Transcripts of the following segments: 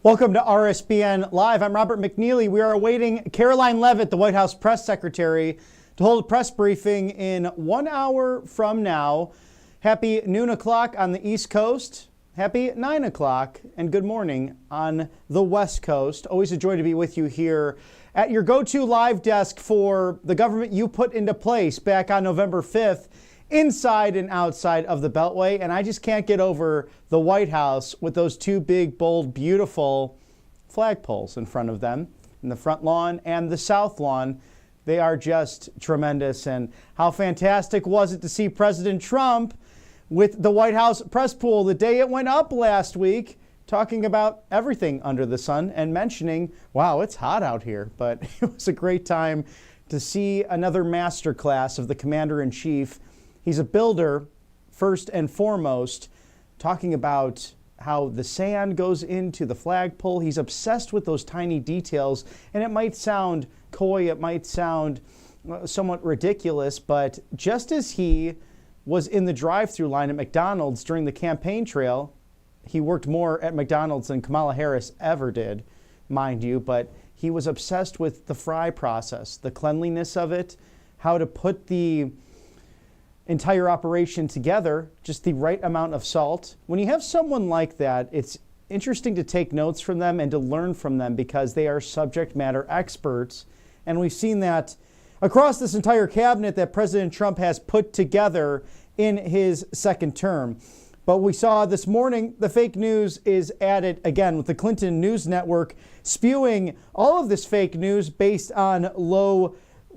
Welcome to RSBN Live. I'm Robert McNeely. We are awaiting Karoline Leavitt, the White House press secretary, to hold a press briefing in 1 hour from now. Happy noon o'clock on the East Coast. Happy 9 o'clock and good morning on the West Coast. Always a joy to be with you here at your go-to live desk for the government you put into place back on November 5th. Inside and outside of the Beltway, and I just can't get over the White House with those two big, bold, beautiful flagpoles in front of them, in the front lawn and the south lawn. They are just tremendous. And how fantastic was it to see President Trump with the White House press pool the day it went up last week, talking about everything under the sun and mentioning, wow, it's hot out here. But it was a great time to see another masterclass of the Commander-in-Chief. He's a builder, first and foremost, talking about how the sand goes into the flagpole. He's obsessed with those tiny details, and it might sound coy, it might sound somewhat ridiculous, but just as he was in the drive-through line at McDonald's during the campaign trail, he worked more at McDonald's than Kamala Harris ever did, mind you, but he was obsessed with the fry process, the cleanliness of it, how to put the entire operation together, just the right amount of salt. When you have someone like that, it's interesting to take notes from them and to learn from them because they are subject matter experts. And we've seen that across this entire cabinet that President Trump has put together in his second term. But we saw this morning the fake news is added again with the Clinton News Network spewing all of this fake news based on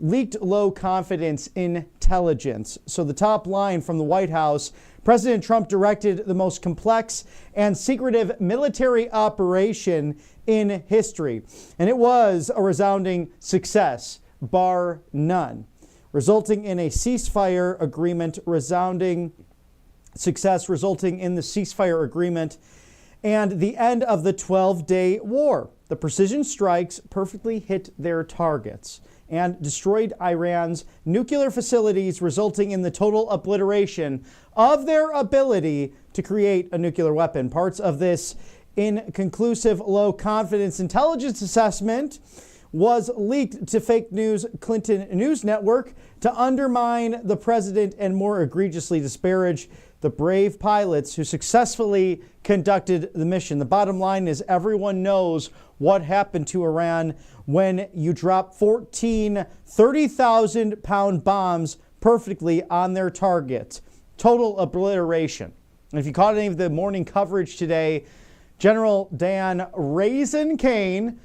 leaked low confidence intelligence. So the top line from the White House, President Trump directed the most complex and secretive military operation in history. And it was a resounding success, bar none, resulting in a ceasefire agreement, resulting in the ceasefire agreement and the end of the 12-day war. The precision strikes perfectly hit their targets and destroyed Iran's nuclear facilities, resulting in the total obliteration of their ability to create a nuclear weapon. Parts of this inconclusive low confidence intelligence assessment was leaked to fake news Clinton News Network to undermine the president and more egregiously disparage the brave pilots who successfully conducted the mission. The bottom line is everyone knows what happened to Iran when you drop 14 30,000-pound bombs perfectly on their target. Total obliteration. And if you caught any of the morning coverage today, General Dan Raisin Kane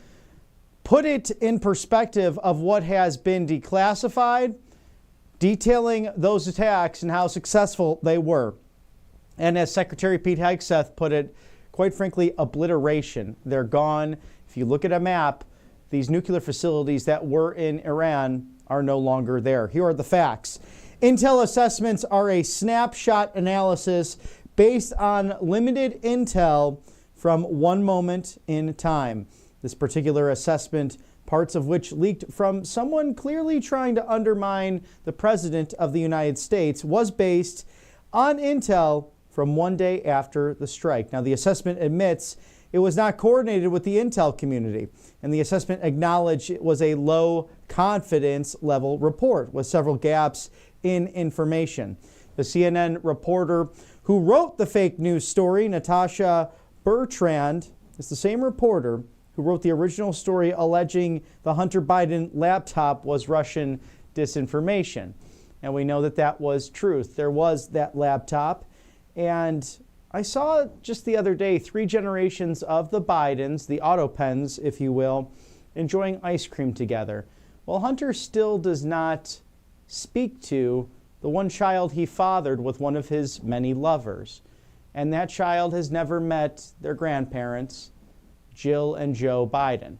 put it in perspective of what has been declassified, detailing those attacks and how successful they were. And as Secretary Pete Hegseth put it, quite frankly, obliteration. They're gone. If you look at a map, these nuclear facilities that were in Iran are no longer there. Here are the facts. Intel assessments are a snapshot analysis based on limited intel from one moment in time. This particular assessment, parts of which leaked from someone clearly trying to undermine the President of the United States, was based on intel from one day after the strike. Now, the assessment admits it was not coordinated with the intel community, and the assessment acknowledged it was a low confidence level report with several gaps in information. The CNN reporter who wrote the fake news story, Natasha Bertrand, is the same reporter who wrote the original story alleging the Hunter Biden laptop was Russian disinformation. And we know that that was truth. There was that laptop. And I saw just the other day 3 generations of the Bidens, the Autopens, if you will, enjoying ice cream together. Well, Hunter still does not speak to the one child he fathered with one of his many lovers. And that child has never met their grandparents, Jill and Joe Biden.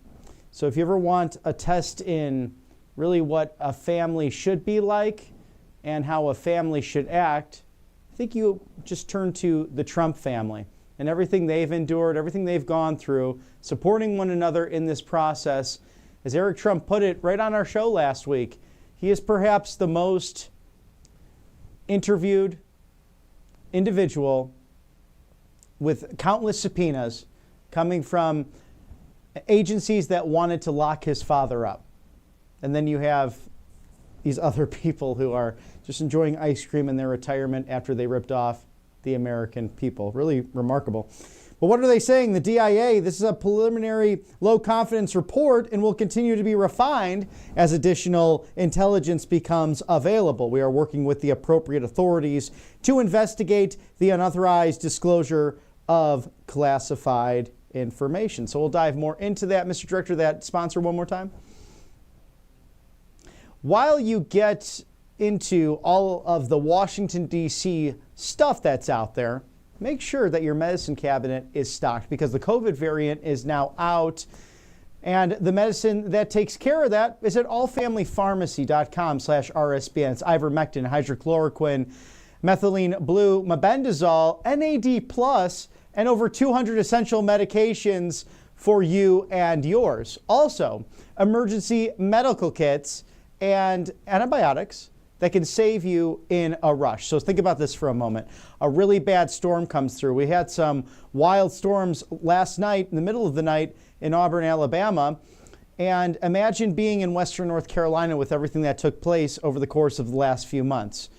So if you ever want a test in really what a family should be like and how a family should act, I think you just turn to the Trump family and everything they've endured, everything they've gone through, supporting one another in this process. As Eric Trump put it right on our show last week, he is perhaps the most interviewed individual with countless subpoenas coming from agencies that wanted to lock his father up. And then you have these other people who are just enjoying ice cream in their retirement after they ripped off the American people. Really remarkable. But what are they saying? The DIA, this is a preliminary low confidence report and will continue to be refined as additional intelligence becomes available. We are working with the appropriate authorities to investigate the unauthorized disclosure of classified information. So we'll dive more into that. Mr. Director, that sponsor one more time. While you get into all of the Washington, D.C. stuff that's out there, make sure that your medicine cabinet is stocked because the COVID variant is now out. And the medicine that takes care of that is at allfamilypharmacy.com/RSBN. It's ivermectin, hydrochloroquine, methylene blue, mebendazole, NAD+, and over 200 essential medications for you and yours. Also, emergency medical kits and antibiotics that can save you in a rush. So think about this for a moment. A really bad storm comes through. We had some wild storms last night, in the middle of the night in Auburn, Alabama. And imagine being in Western North Carolina with everything that took place over the course of the last few months.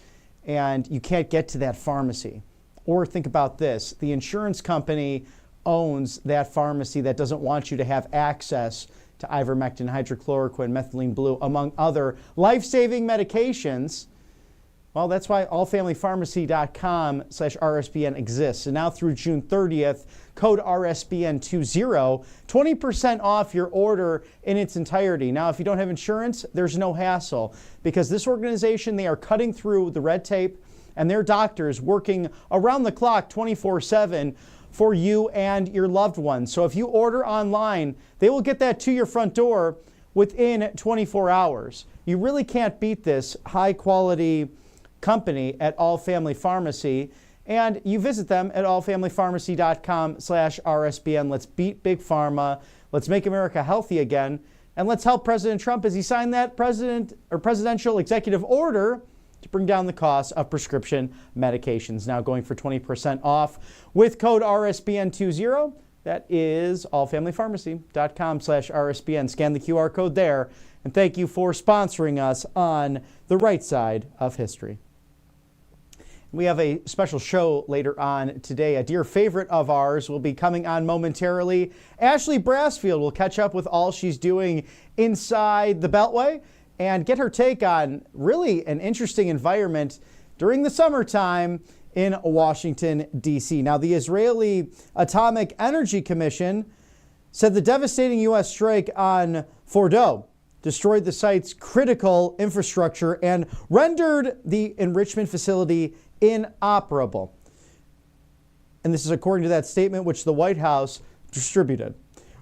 And you can't get to that pharmacy. Or think about this. The insurance company owns that pharmacy that doesn't want you to have access to ivermectin, hydrochloroquine, methylene blue, among other life-saving medications. Well, that's why allfamilypharmacy.com/RSBN exists. And now through June 30th, code RSBN20, 20% off your order in its entirety. Now, if you don't have insurance, there's no hassle because this organization, they are cutting through the red tape and their doctors working around the clock 24/7 for you and your loved ones. So if you order online, they will get that to your front door within 24 hours. You really can't beat this high quality company at All Family Pharmacy. And you visit them at allfamilypharmacy.com/RSBN. Let's beat Big Pharma. Let's make America healthy again. And let's help President Trump as he signed that presidential executive order to bring down the cost of prescription medications. Now going for 20% off with code RSBN20. That is allfamilypharmacy.com/RSBN. Scan the QR code there. And thank you for sponsoring us on the right side of history. We have a special show later on today. A dear favorite of ours will be coming on momentarily. Ashley Brassfield will catch up with all she's doing inside the Beltway and get her take on really an interesting environment during the summertime in Washington, D.C. Now, the Israeli Atomic Energy Commission said the devastating U.S. strike on Fordow destroyed the site's critical infrastructure and rendered the enrichment facility inoperable. And this is according to that statement which the White House distributed.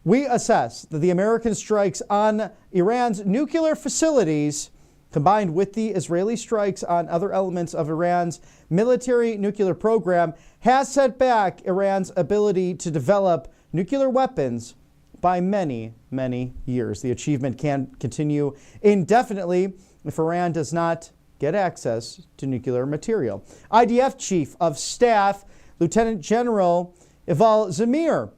We assess that the American strikes on Iran's nuclear facilities, combined with the Israeli strikes on other elements of Iran's military nuclear program, has set back Iran's ability to develop nuclear weapons by many, many years. The achievement can continue indefinitely if Iran does not get access to nuclear material. IDF Chief of Staff, Lieutenant General Yuval Zamir,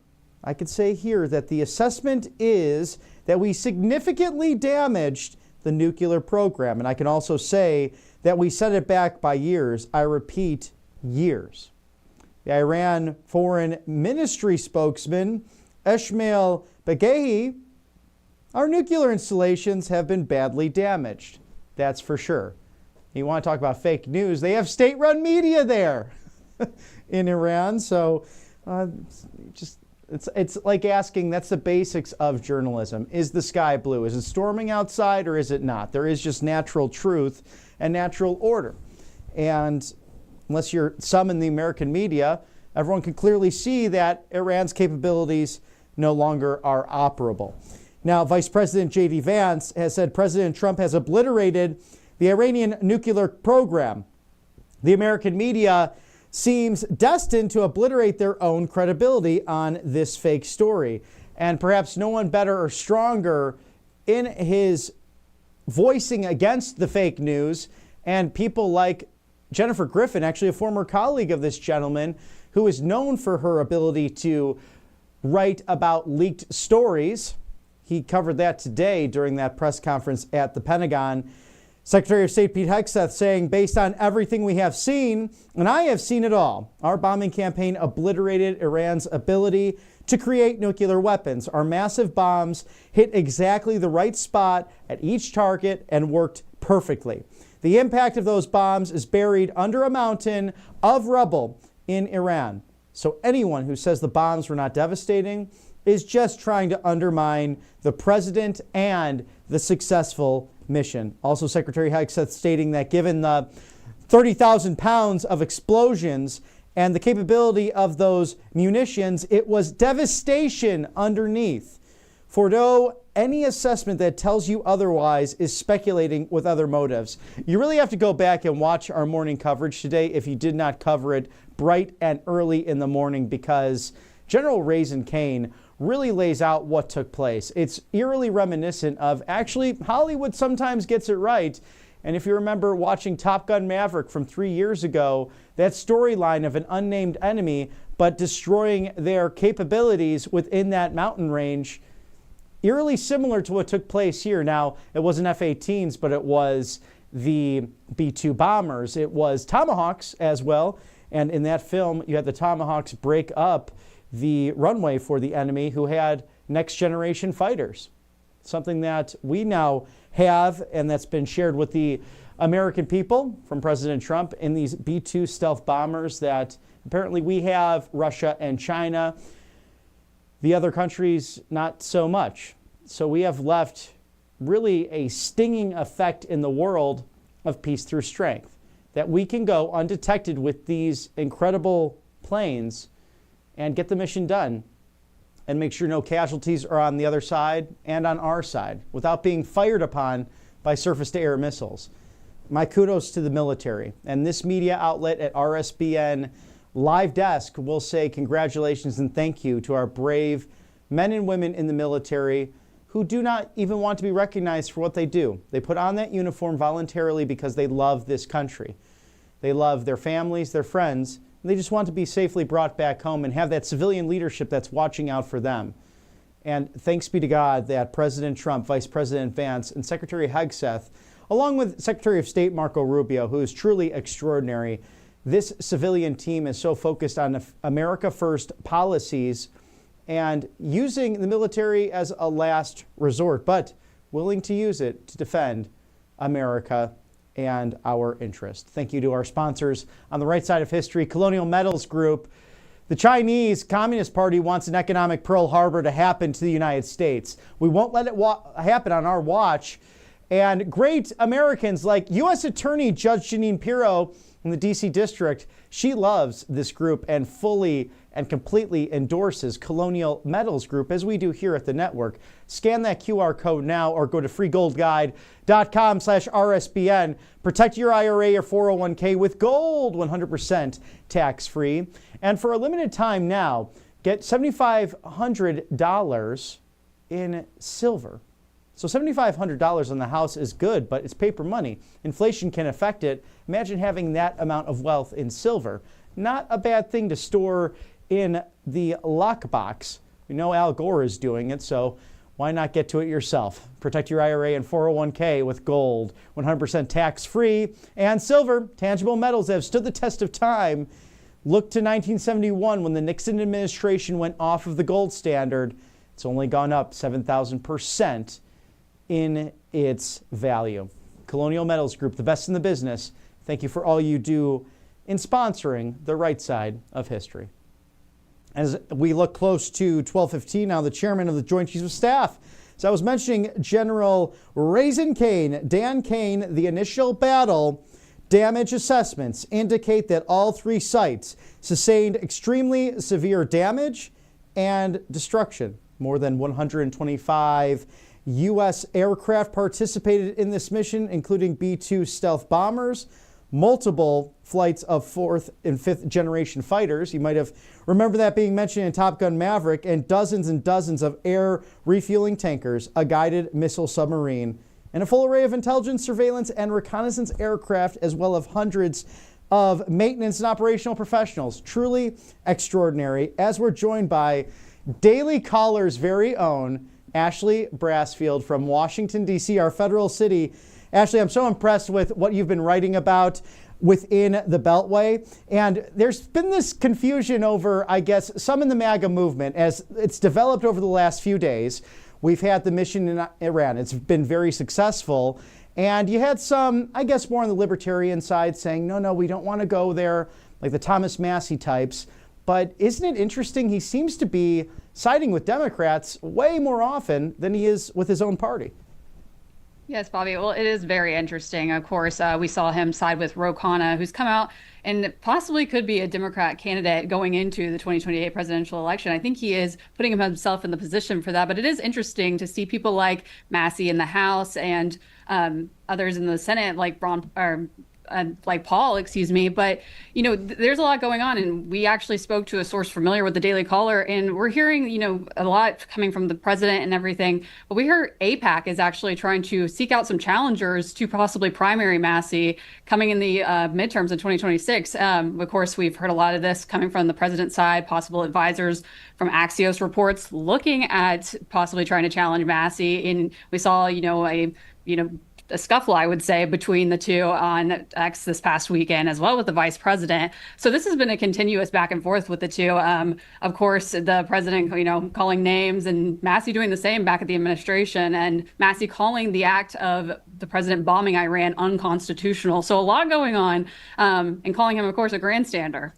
I could say here that the assessment is that we significantly damaged the nuclear program. And I can also say that we set it back by years. I repeat, years. The Iran Foreign Ministry spokesman, Ismail Baghaei, our nuclear installations have been badly damaged. That's for sure. You want to talk about fake news? They have state-run media there in Iran. So it's like asking, that's the basics of journalism. Is the sky blue? Is it storming outside or is it not? There is just natural truth and natural order. And unless you're some in the American media, everyone can clearly see that Iran's capabilities no longer are operable. Now, Vice President J.D. Vance has said President Trump has obliterated the Iranian nuclear program. The American media seems destined to obliterate their own credibility on this fake story. And perhaps no one better or stronger in his voicing against the fake news, and people like Jennifer Griffin, actually a former colleague of this gentleman, who is known for her ability to write about leaked stories. He covered that today during that press conference at the Pentagon. Secretary of State Pete Hegseth saying, based on everything we have seen, and I have seen it all, our bombing campaign obliterated Iran's ability to create nuclear weapons. Our massive bombs hit exactly the right spot at each target and worked perfectly. The impact of those bombs is buried under a mountain of rubble in Iran. So anyone who says the bombs were not devastating is just trying to undermine the president and the successful mission. Also, Secretary Hegseth stating that given the 30,000 pounds of explosions and the capability of those munitions, it was devastation underneath. Fordo, any assessment that tells you otherwise is speculating with other motives. You really have to go back and watch our morning coverage today if you did not cover it bright and early in the morning, because General Raising Cane really lays out what took place. It's eerily reminiscent of, actually, Hollywood sometimes gets it right. And if you remember watching Top Gun Maverick from 3 years ago, that storyline of an unnamed enemy, but destroying their capabilities within that mountain range, eerily similar to what took place here. Now, it wasn't F-18s, but it was the B-2 bombers. It was Tomahawks as well. And in that film, you had the Tomahawks break up the runway for the enemy, who had next generation fighters. Something that we now have, and that's been shared with the American people from President Trump in these B-2 stealth bombers that apparently we have, Russia and China. The other countries, not so much. So we have left really a stinging effect in the world of peace through strength, that we can go undetected with these incredible planes and get the mission done and make sure no casualties are on the other side and on our side without being fired upon by surface-to-air missiles. My kudos to the military. And this media outlet at RSBN Live Desk will say congratulations and thank you to our brave men and women in the military who do not even want to be recognized for what they do. They put on that uniform voluntarily because they love this country. They love their families, their friends. They just want to be safely brought back home and have that civilian leadership that's watching out for them. And thanks be to God that President Trump, Vice President Vance, and Secretary Hegseth, along with Secretary of State Marco Rubio, who is truly extraordinary, this civilian team is so focused on America First policies and using the military as a last resort, but willing to use it to defend America and our interest. Thank you to our sponsors on the right side of history, Colonial Metals Group. The Chinese Communist Party wants an economic Pearl Harbor to happen to the United States. We won't let it happen on our watch. And great Americans like U.S. Attorney Judge Jeanine Pirro in the D.C. District, she loves this group and fully and completely endorses Colonial Metals Group, as we do here at the network. Scan that QR code now or go to freegoldguide.com/RSBN. Protect your IRA or 401k with gold, 100% tax-free. And for a limited time now, get $7,500 in silver. So $7,500 on the house is good, but it's paper money. Inflation can affect it. Imagine having that amount of wealth in silver. Not a bad thing to store in the lockbox. We know Al Gore is doing it, so why not get to it yourself? Protect your IRA and 401k with gold, 100% tax-free, and silver. Tangible metals that have stood the test of time. Look to 1971 when the Nixon administration went off of the gold standard. It's only gone up 7,000% in its value. Colonial Metals Group, the best in the business. Thank you for all you do in sponsoring the right side of history. As we look close to 12:15 now, the chairman of the Joint Chiefs of Staff. So I was mentioning General Raising Cane, Dan Cane, the initial battle damage assessments indicate that all three sites sustained extremely severe damage and destruction. More than 125 U.S. aircraft participated in this mission, including B-2 stealth bombers, multiple flights of 4th and 5th generation fighters. You might have remembered that being mentioned in Top Gun Maverick, and dozens of air refueling tankers, a guided missile submarine, and a full array of intelligence, surveillance, and reconnaissance aircraft, as well as hundreds of maintenance and operational professionals. Truly extraordinary, as we're joined by Daily Caller's very own Ashley Brassfield from Washington, D.C., our federal city. Ashley, I'm so impressed with what you've been writing about within the Beltway. And there's been this confusion over, I guess, some in the MAGA movement as it's developed over the last few days. We've had the mission in Iran. It's been very successful. And you had some, I guess, more on the libertarian side saying, no, we don't want to go there, like the Thomas Massie types. But isn't it interesting? He seems to be siding with Democrats way more often than he is with his own party. Yes, Bobby. Well, it is very interesting. Of course, we saw him side with Ro Khanna, who's come out and possibly could be a Democrat candidate going into the 2028 presidential election. I think he is putting himself in the position for that. But it is interesting to see people like Massie in the House and others in the Senate, like Paul, excuse me. But, there's a lot going on. And we actually spoke to a source familiar with the Daily Caller, and we're hearing, a lot coming from the president and everything. But we heard AIPAC is actually trying to seek out some challengers to possibly primary Massie coming in the midterms in 2026. Of course, we've heard a lot of this coming from the president's side, possible advisors from Axios reports looking at possibly trying to challenge Massie. And we saw, a scuffle, I would say, between the two on X this past weekend, as well with the vice president. So this has been a continuous back and forth with the two. Of course, the president, calling names, and Massie doing the same back at the administration, and Massie calling the act of the president bombing Iran unconstitutional. So a lot going on, and calling him, of course, a grandstander.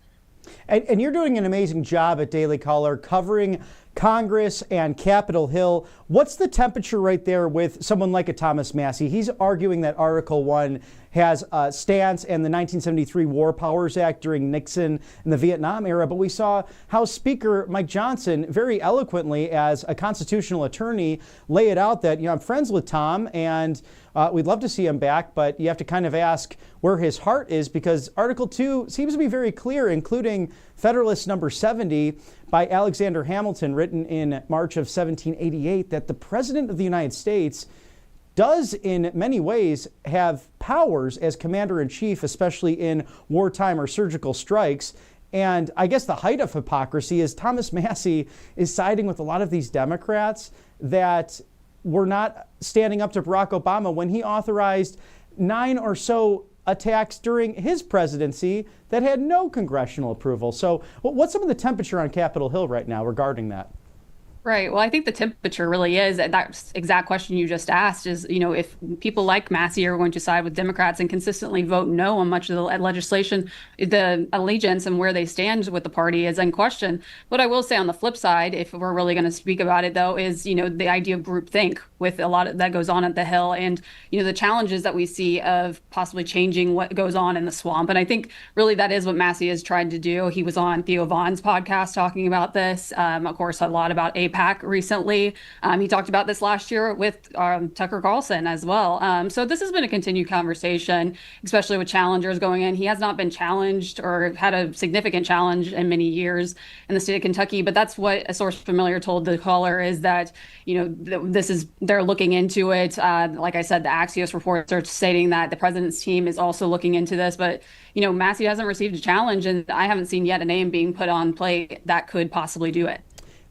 And you're doing an amazing job at Daily Caller covering Congress and Capitol Hill. What's the temperature right there with someone like a Thomas Massie? He's arguing that Article 1 has a stance and the 1973 War Powers Act during Nixon and the Vietnam era. But we saw House Speaker Mike Johnson very eloquently, as a constitutional attorney, lay it out that, I'm friends with Tom and we'd love to see him back, but you have to kind of ask where his heart is, because Article 2 seems to be very clear, including Federalist number 70 by Alexander Hamilton, written in March of 1788, that the President of the United States does in many ways have powers as commander-in-chief, especially in wartime or surgical strikes. And I guess the height of hypocrisy is Thomas Massie is siding with a lot of these Democrats that were not standing up to Barack Obama when he authorized 9 or so attacks during his presidency that had no congressional approval. So what's some of the temperature on Capitol Hill right now regarding that? Right. Well, I think the temperature really is that exact question you just asked is, if people like Massie are going to side with Democrats and consistently vote no on much of the legislation, the allegiance and where they stand with the party is in question. What I will say on the flip side, if we're really going to speak about it, though, is, the idea of groupthink with a lot of that goes on at the Hill, and, the challenges that we see of possibly changing what goes on in the swamp. And I think really that is what Massie has tried to do. He was on Theo Vaughn's podcast talking about this. Of course, a lot about AIPAC recently. He talked about this last year with Tucker Carlson as well. So this has been a continued conversation, especially with challengers going in. He has not been challenged or had a significant challenge in many years in the state of Kentucky, but that's what a source familiar told the caller, is that, they're looking into it. Like I said, the Axios reports are stating that the president's team is also looking into this, but, Massie hasn't received a challenge, and I haven't seen yet a name being put on play that could possibly do it.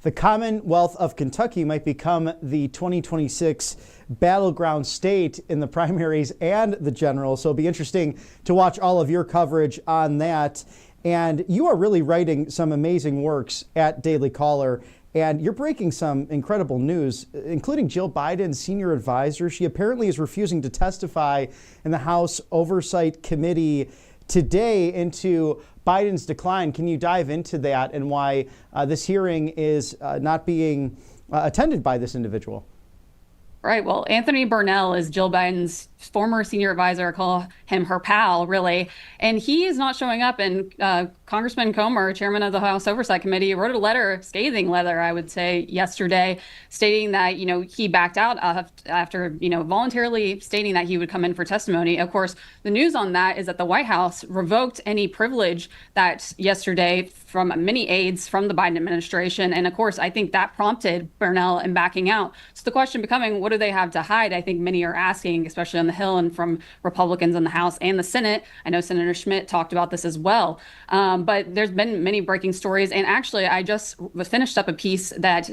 The Commonwealth of Kentucky might become the 2026 battleground state in the primaries and the general. So it'll be interesting to watch all of your coverage on that. And you are really writing some amazing works at Daily Caller. And you're breaking some incredible news, including Jill Biden's senior advisor. She apparently is refusing to testify in the House Oversight Committee today into Biden's decline. Can you dive into that and why this hearing is not being attended by this individual? Right. Well, Anthony Burnell is Jill Biden's former senior advisor. I call him her pal, really. And he is not showing up. And Congressman Comer, chairman of the House Oversight Committee, wrote a letter, scathing letter, I would say, yesterday, stating that, he backed out after, voluntarily stating that he would come in for testimony. Of course, the news on that is that the White House revoked any privilege that yesterday from many aides from the Biden administration. And of course, I think that prompted Burnell in backing out. So the question becoming, what do they have to hide? I think many are asking, especially on the Hill and from Republicans in the House and the Senate. I know Senator Schmidt talked about this as well. But there's been many breaking stories. And actually, I just finished up a piece that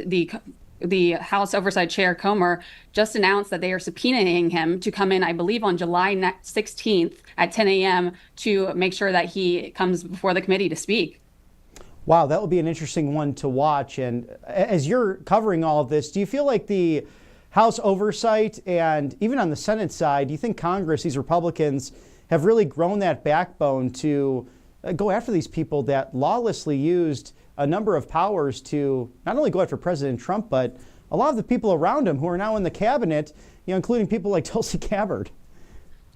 the House Oversight Chair Comer just announced that they are subpoenaing him to come in, I believe, on July 16th at 10 a.m. to make sure that he comes before the committee to speak. Wow, that will be an interesting one to watch. And as you're covering all of this, do you feel like the House Oversight and even on the Senate side, do you think Congress, these Republicans, have really grown that backbone to go after these people that lawlessly used a number of powers to not only go after President Trump, but a lot of the people around him who are now in the cabinet, including people like Tulsi Gabbard?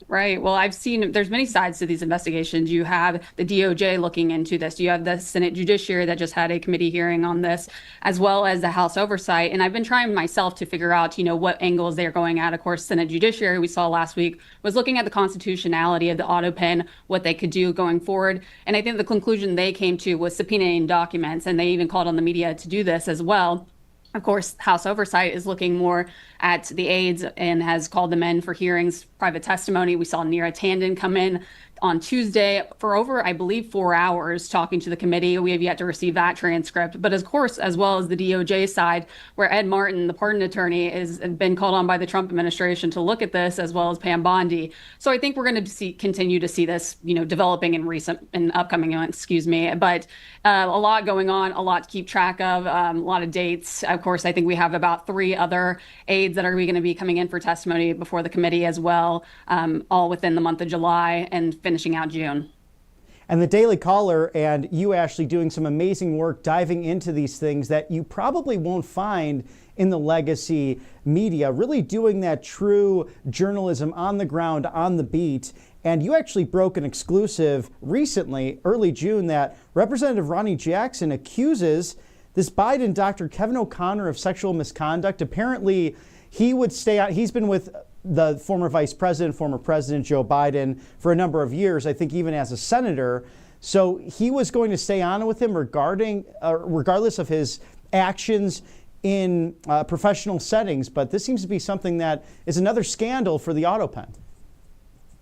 Right. Well, I've seen there's many sides to these investigations. You have the DOJ looking into this. You have the Senate Judiciary that just had a committee hearing on this, as well as the House Oversight. And I've been trying myself to figure out, what angles they're going at. Of course, Senate Judiciary, we saw last week, was looking at the constitutionality of the auto pen, what they could do going forward. And I think the conclusion they came to was subpoenaing documents. And they even called on the media to do this as well. Of course, House Oversight is looking more at the aides and has called them in for hearings, private testimony. We saw Neera Tanden come in on Tuesday for over, I believe, 4 hours talking to the committee. We have yet to receive that transcript. But of course, as well as the DOJ side, where Ed Martin, the pardon attorney, has been called on by the Trump administration to look at this, as well as Pam Bondi. So I think we're going to continue to see this, developing in upcoming months, But a lot going on, a lot to keep track of, a lot of dates. Of course, I think we have about 3 other aides that are going to be coming in for testimony before the committee as well, all within the month of July and finishing out June. And the Daily Caller and you, Ashley, doing some amazing work diving into these things that you probably won't find in the legacy media, really doing that true journalism on the ground, on the beat. And you actually broke an exclusive recently, early June, that Representative Ronnie Jackson accuses this Biden Dr. Kevin O'Connor of sexual misconduct. Apparently, he would stay out. He's been with the former vice president, former President Joe Biden for a number of years, I think even as a senator. So he was going to stay on with him regardless of his actions in professional settings. But this seems to be something that is another scandal for the auto pen.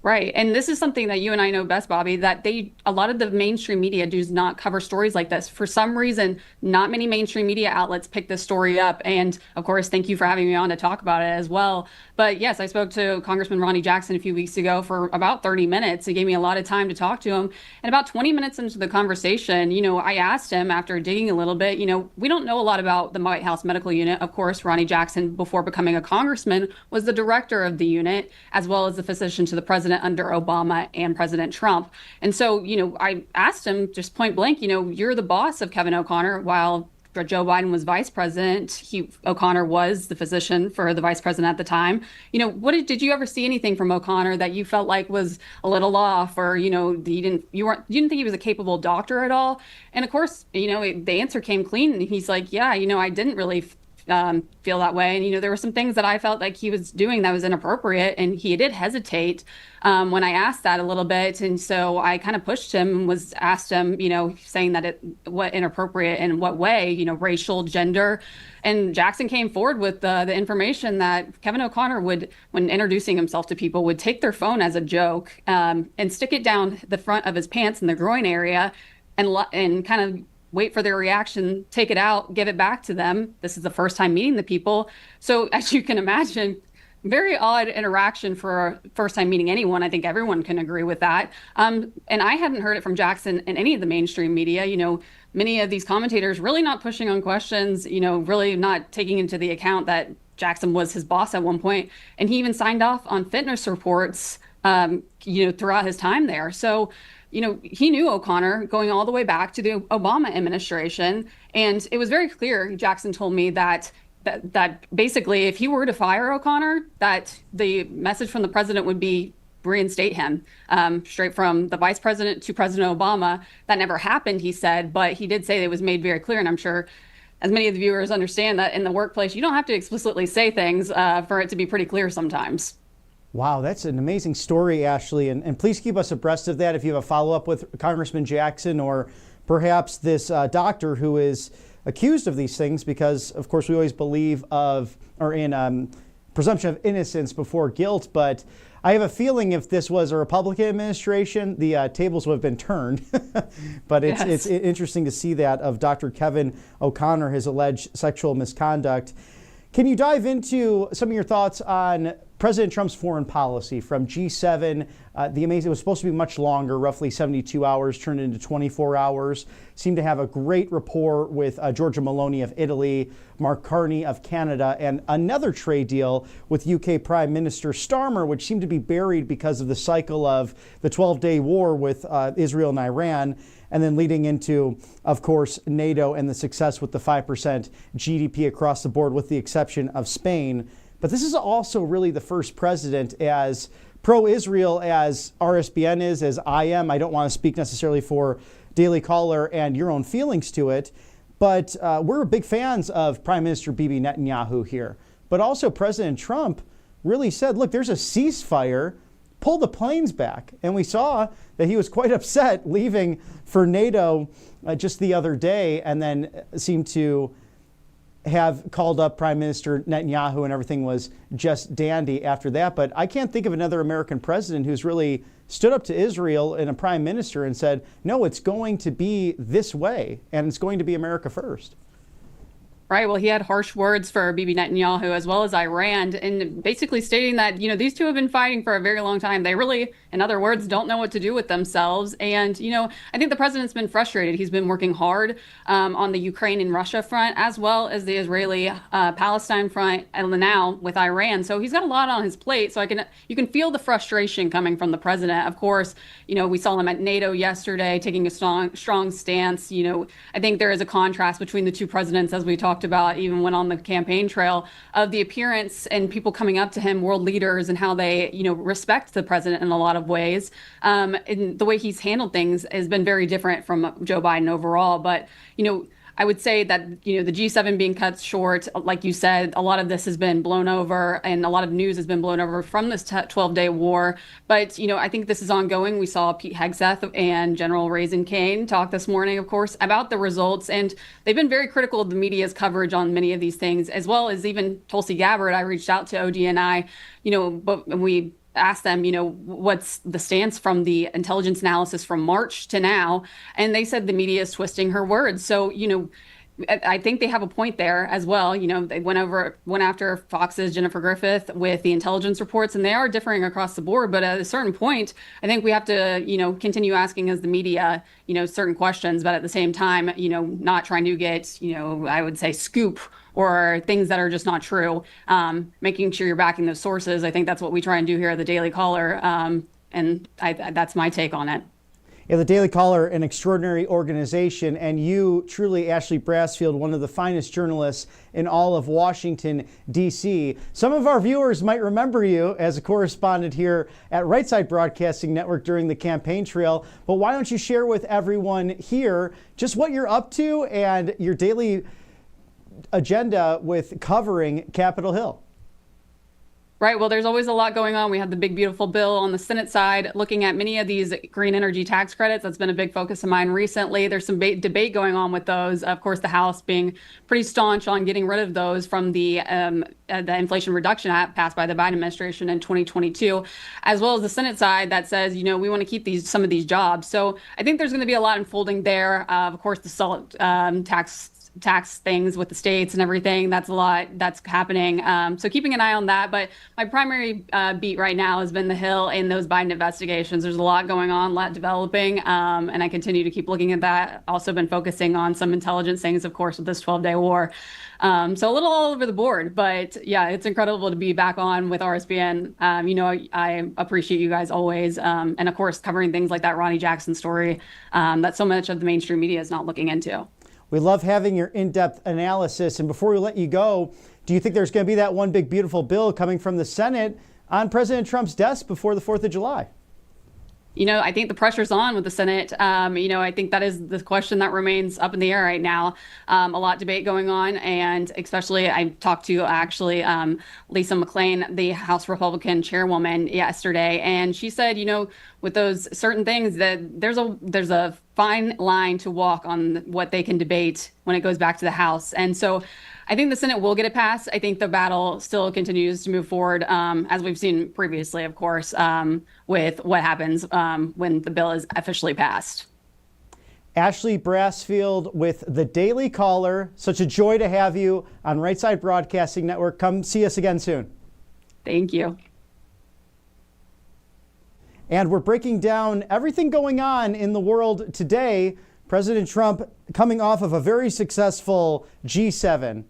Right. And this is something that you and I know best, Bobby, that a lot of the mainstream media does not cover stories like this. For some reason, not many mainstream media outlets pick this story up. And of course, thank you for having me on to talk about it as well. But yes, I spoke to Congressman Ronnie Jackson a few weeks ago for about 30 minutes. He gave me a lot of time to talk to him. And about 20 minutes into the conversation, I asked him, after digging a little bit, we don't know a lot about the White House Medical Unit. Of course, Ronnie Jackson, before becoming a congressman, was the director of the unit, as well as the physician to the president under Obama and President Trump. And so, I asked him just point blank, you're the boss of Kevin O'Connor while Joe Biden was vice president. O'Connor was the physician for the vice president at the time. What did you ever see anything from O'Connor that you felt like was a little off, or you didn't think he was a capable doctor at all? And of course, the answer came clean. And he's like, yeah, I didn't really feel that way. And, there were some things that I felt like he was doing that was inappropriate. And he did hesitate when I asked that a little bit. And so I kind of pushed him, asked him, saying that what inappropriate in what way, racial, gender. And Jackson came forward with the information that Kevin O'Connor would, when introducing himself to people, would take their phone as a joke and stick it down the front of his pants in the groin area and kind of wait for their reaction, take it out, give it back to them. This is the first time meeting the people. So as you can imagine, very odd interaction for a first time meeting anyone. I think everyone can agree with that. And I hadn't heard it from Jackson in any of the mainstream media. Many of these commentators really not pushing on questions, really not taking into the account that Jackson was his boss at one point. And he even signed off on fitness reports, throughout his time there. So he knew O'Connor going all the way back to the Obama administration. And it was very clear, Jackson told me, that basically if he were to fire O'Connor, that the message from the president would be reinstate him, straight from the vice president to President Obama. That never happened, he said, but he did say it was made very clear. And I'm sure, as many of the viewers understand, that in the workplace, you don't have to explicitly say things for it to be pretty clear sometimes. Wow, that's an amazing story, Ashley. And please keep us abreast of that if you have a follow-up with Congressman Jackson or perhaps this doctor who is accused of these things, because, of course, we always believe in presumption of innocence before guilt. But I have a feeling if this was a Republican administration, the tables would have been turned. But it's interesting to see that of Dr. Kevin O'Connor, his alleged sexual misconduct. Can you dive into some of your thoughts on President Trump's foreign policy from G7? It was supposed to be much longer, roughly 72 hours, turned into 24 hours. Seemed to have a great rapport with Giorgia Meloni of Italy, Mark Carney of Canada, and another trade deal with UK Prime Minister Starmer, which seemed to be buried because of the cycle of the 12-day war with Israel and Iran, and then leading into, of course, NATO and the success with the 5% GDP across the board, with the exception of Spain. But this is also really the first president as pro-Israel as RSBN is, as I am. I don't want to speak necessarily for Daily Caller and your own feelings to it, but we're big fans of Prime Minister Bibi Netanyahu here. But also President Trump really said, look, there's a ceasefire, pull the planes back. And we saw that he was quite upset leaving for NATO just the other day, and then seemed to have called up Prime Minister Netanyahu and everything was just dandy after that. But I can't think of another American president who's really stood up to Israel and a prime minister and said, no, it's going to be this way and it's going to be America first. Right. Well, he had harsh words for Bibi Netanyahu as well as Iran, and basically stating that, these two have been fighting for a very long time. They really, in other words, don't know what to do with themselves. And, I think the president's been frustrated. He's been working hard on the Ukraine and Russia front, as well as the Israeli Palestine front, and now with Iran. So he's got a lot on his plate. So you can feel the frustration coming from the president. Of course, we saw him at NATO yesterday taking a strong stance. I think there is a contrast between the two presidents, as we talked about, even when on the campaign trail, of the appearance and people coming up to him, world leaders, and how they, respect the president in a lot of ways. And the way he's handled things has been very different from Joe Biden overall. But, I would say that, the G7 being cut short, like you said, a lot of this has been blown over, and a lot of news has been blown over from this 12-day war. But, I think this is ongoing. We saw Pete Hegseth and General Raising Cane talk this morning, of course, about the results. And they've been very critical of the media's coverage on many of these things, as well as even Tulsi Gabbard. I reached out to ODNI, but we asked them, what's the stance from the intelligence analysis from March to now? And they said the media is twisting her words. So, I think they have a point there as well. They went after Fox's Jennifer Griffith with the intelligence reports, and they are differing across the board. But at a certain point, I think we have to, continue asking as the media, certain questions, but at the same time, not trying to get, I would say scoop or things that are just not true. Making sure you're backing those sources. I think that's what we try and do here at the Daily Caller. And that's my take on it. Yeah, the Daily Caller, an extraordinary organization, and you truly, Ashley Brassfield, one of the finest journalists in all of Washington, D.C. Some of our viewers might remember you as a correspondent here at Right Side Broadcasting Network during the campaign trail, but why don't you share with everyone here just what you're up to and your daily agenda with covering Capitol Hill? Right. Well, there's always a lot going on. We have the big, beautiful bill on the Senate side looking at many of these green energy tax credits. That's been a big focus of mine recently. There's some debate going on with those. Of course, the House being pretty staunch on getting rid of those from the Inflation Reduction Act passed by the Biden administration in 2022, as well as the Senate side that says, we want to keep some of these jobs. So I think there's going to be a lot unfolding there. Of course, the SALT tax things with the states and everything. That's a lot that's happening. So keeping an eye on that. But my primary beat right now has been the Hill and those Biden investigations. There's a lot going on, a lot developing. And I continue to keep looking at that. Also been focusing on some intelligence things, of course, with this 12-day war. So a little all over the board. But yeah, it's incredible to be back on with RSBN. I appreciate you guys always. And of course, covering things like that Ronnie Jackson story that so much of the mainstream media is not looking into. We love having your in-depth analysis. And before we let you go, do you think there's going to be that one big, beautiful bill coming from the Senate on President Trump's desk before the 4th of July? I think the pressure's on with the Senate. I think that is the question that remains up in the air right now. A lot of debate going on, and especially I talked to Lisa McClain, the House Republican chairwoman, yesterday, and she said, with those certain things that there's a fine line to walk on what they can debate when it goes back to the House. And so I think the Senate will get it passed. I think the battle still continues to move forward, as we've seen previously, of course, with what happens when the bill is officially passed. Ashley Brassfield with the Daily Caller. Such a joy to have you on Right Side Broadcasting Network. Come see us again soon. Thank you. And we're breaking down everything going on in the world today. President Trump coming off of a very successful G7,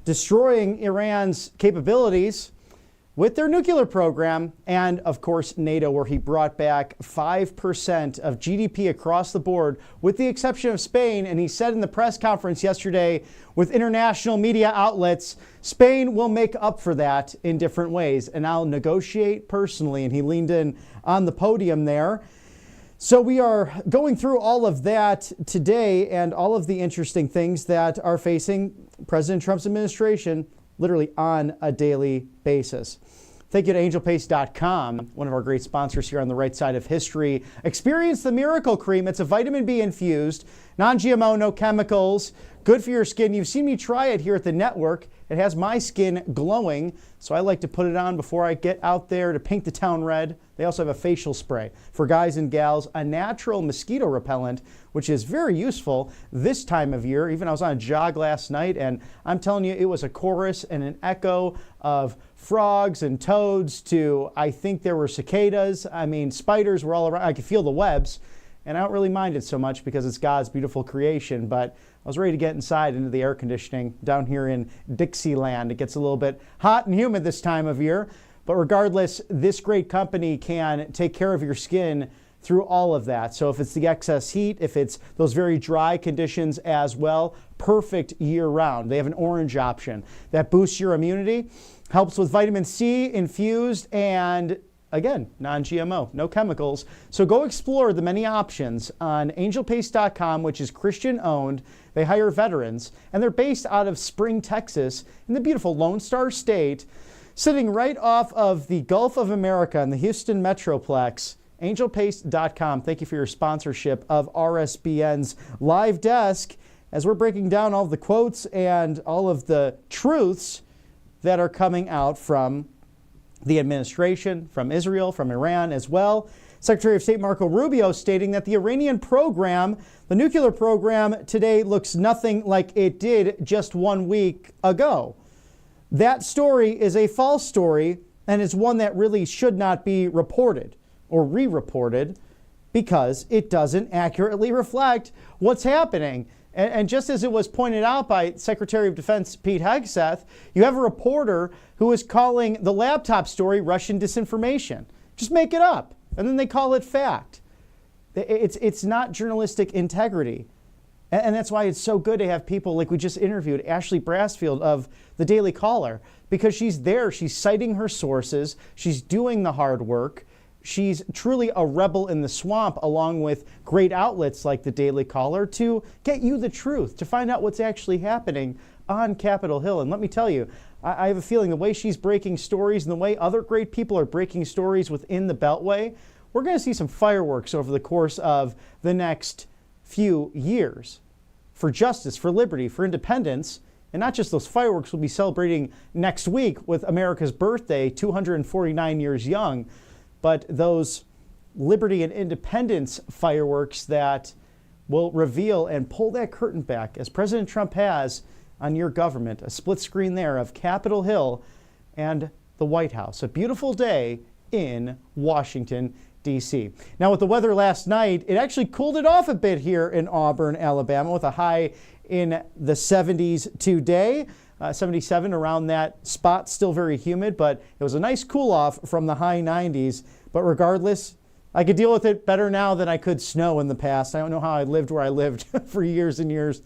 destroying Iran's capabilities with their nuclear program, and of course NATO, where he brought back 5% of GDP across the board, with the exception of Spain. And he said in the press conference yesterday with international media outlets, Spain will make up for that in different ways, and I'll negotiate personally. And he leaned in on the podium there. So we are going through all of that today and all of the interesting things that are facing President Trump's administration literally on a daily basis. Thank you to angelpaste.com, one of our great sponsors here on the right side of history. Experience the Miracle Cream. It's a vitamin B infused, non-GMO, no chemicals, good for your skin. You've seen me try it here at the network. It has my skin glowing, so I like to put it on before I get out there to paint the town red. They also have a facial spray for guys and gals, a natural mosquito repellent, which is very useful this time of year. Even I was on a jog last night, and I'm telling you, it was a chorus and an echo of frogs and toads to, I think there were cicadas. I mean, spiders were all around. I could feel the webs, and I don't really mind it so much because it's God's beautiful creation, but I was ready to get inside into the air conditioning down here in Dixieland. It gets a little bit hot and humid this time of year, but regardless, this great company can take care of your skin through all of that. So if it's the excess heat, if it's those very dry conditions as well, perfect year round. They have an orange option that boosts your immunity, helps with vitamin C infused, and again, non-GMO, no chemicals. So go explore the many options on angelpaste.com, which is Christian owned. They hire veterans, and they're based out of Spring, Texas, in the beautiful Lone Star State, sitting right off of the Gulf of America in the Houston Metroplex. Angelpaste.com. Thank you for your sponsorship of RSBN's Live Desk as we're breaking down all of the quotes and all of the truths that are coming out from the administration, from Israel, from Iran as well. Secretary of State Marco Rubio stating that the Iranian program, the nuclear program, today looks nothing like it did just 1 week ago. That story is a false story and is one that really should not be reported or re-reported because it doesn't accurately reflect what's happening. And just as it was pointed out by Secretary of Defense Pete Hegseth, you have a reporter who is calling the laptop story Russian disinformation. Just make it up, and then they call it fact. It's not journalistic integrity. And that's why it's so good to have people like we just interviewed, Ashley Brassfield of the Daily Caller, because she's there, she's citing her sources, she's doing the hard work. She's truly a rebel in the swamp, along with great outlets like the Daily Caller, to get you the truth, to find out what's actually happening on Capitol Hill. And let me tell you, I have a feeling the way she's breaking stories and the way other great people are breaking stories within the Beltway, we're going to see some fireworks over the course of the next few years for justice, for liberty, for independence. And not just those fireworks we'll be celebrating next week with America's birthday, 249 years young, but those liberty and independence fireworks that will reveal and pull that curtain back, as President Trump has on your government. A split screen there of Capitol Hill and the White House. A beautiful day in Washington, D.C. Now, with the weather last night, it actually cooled it off a bit here in Auburn, Alabama, with a high in the 70s today. 77 around that spot, still very humid, but it was a nice cool off from the high 90s. But regardless, I could deal with it better now than I could snow in the past. I don't know how I lived where I lived for years and years,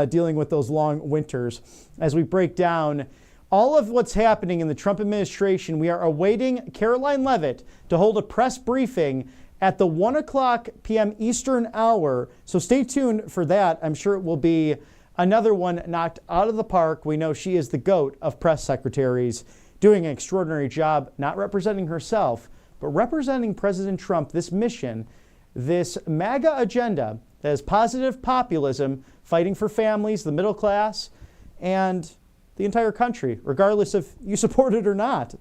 dealing with those long winters. As we break down all of what's happening in the Trump administration, we are awaiting Karoline Leavitt to hold a press briefing at the 1 p.m. Eastern hour. So stay tuned for that. I'm sure it will be another one knocked out of the park. We know she is the GOAT of press secretaries, doing an extraordinary job, not representing herself, but representing President Trump, this mission, this MAGA agenda that is positive populism, fighting for families, the middle class, and the entire country, regardless if you support it or not.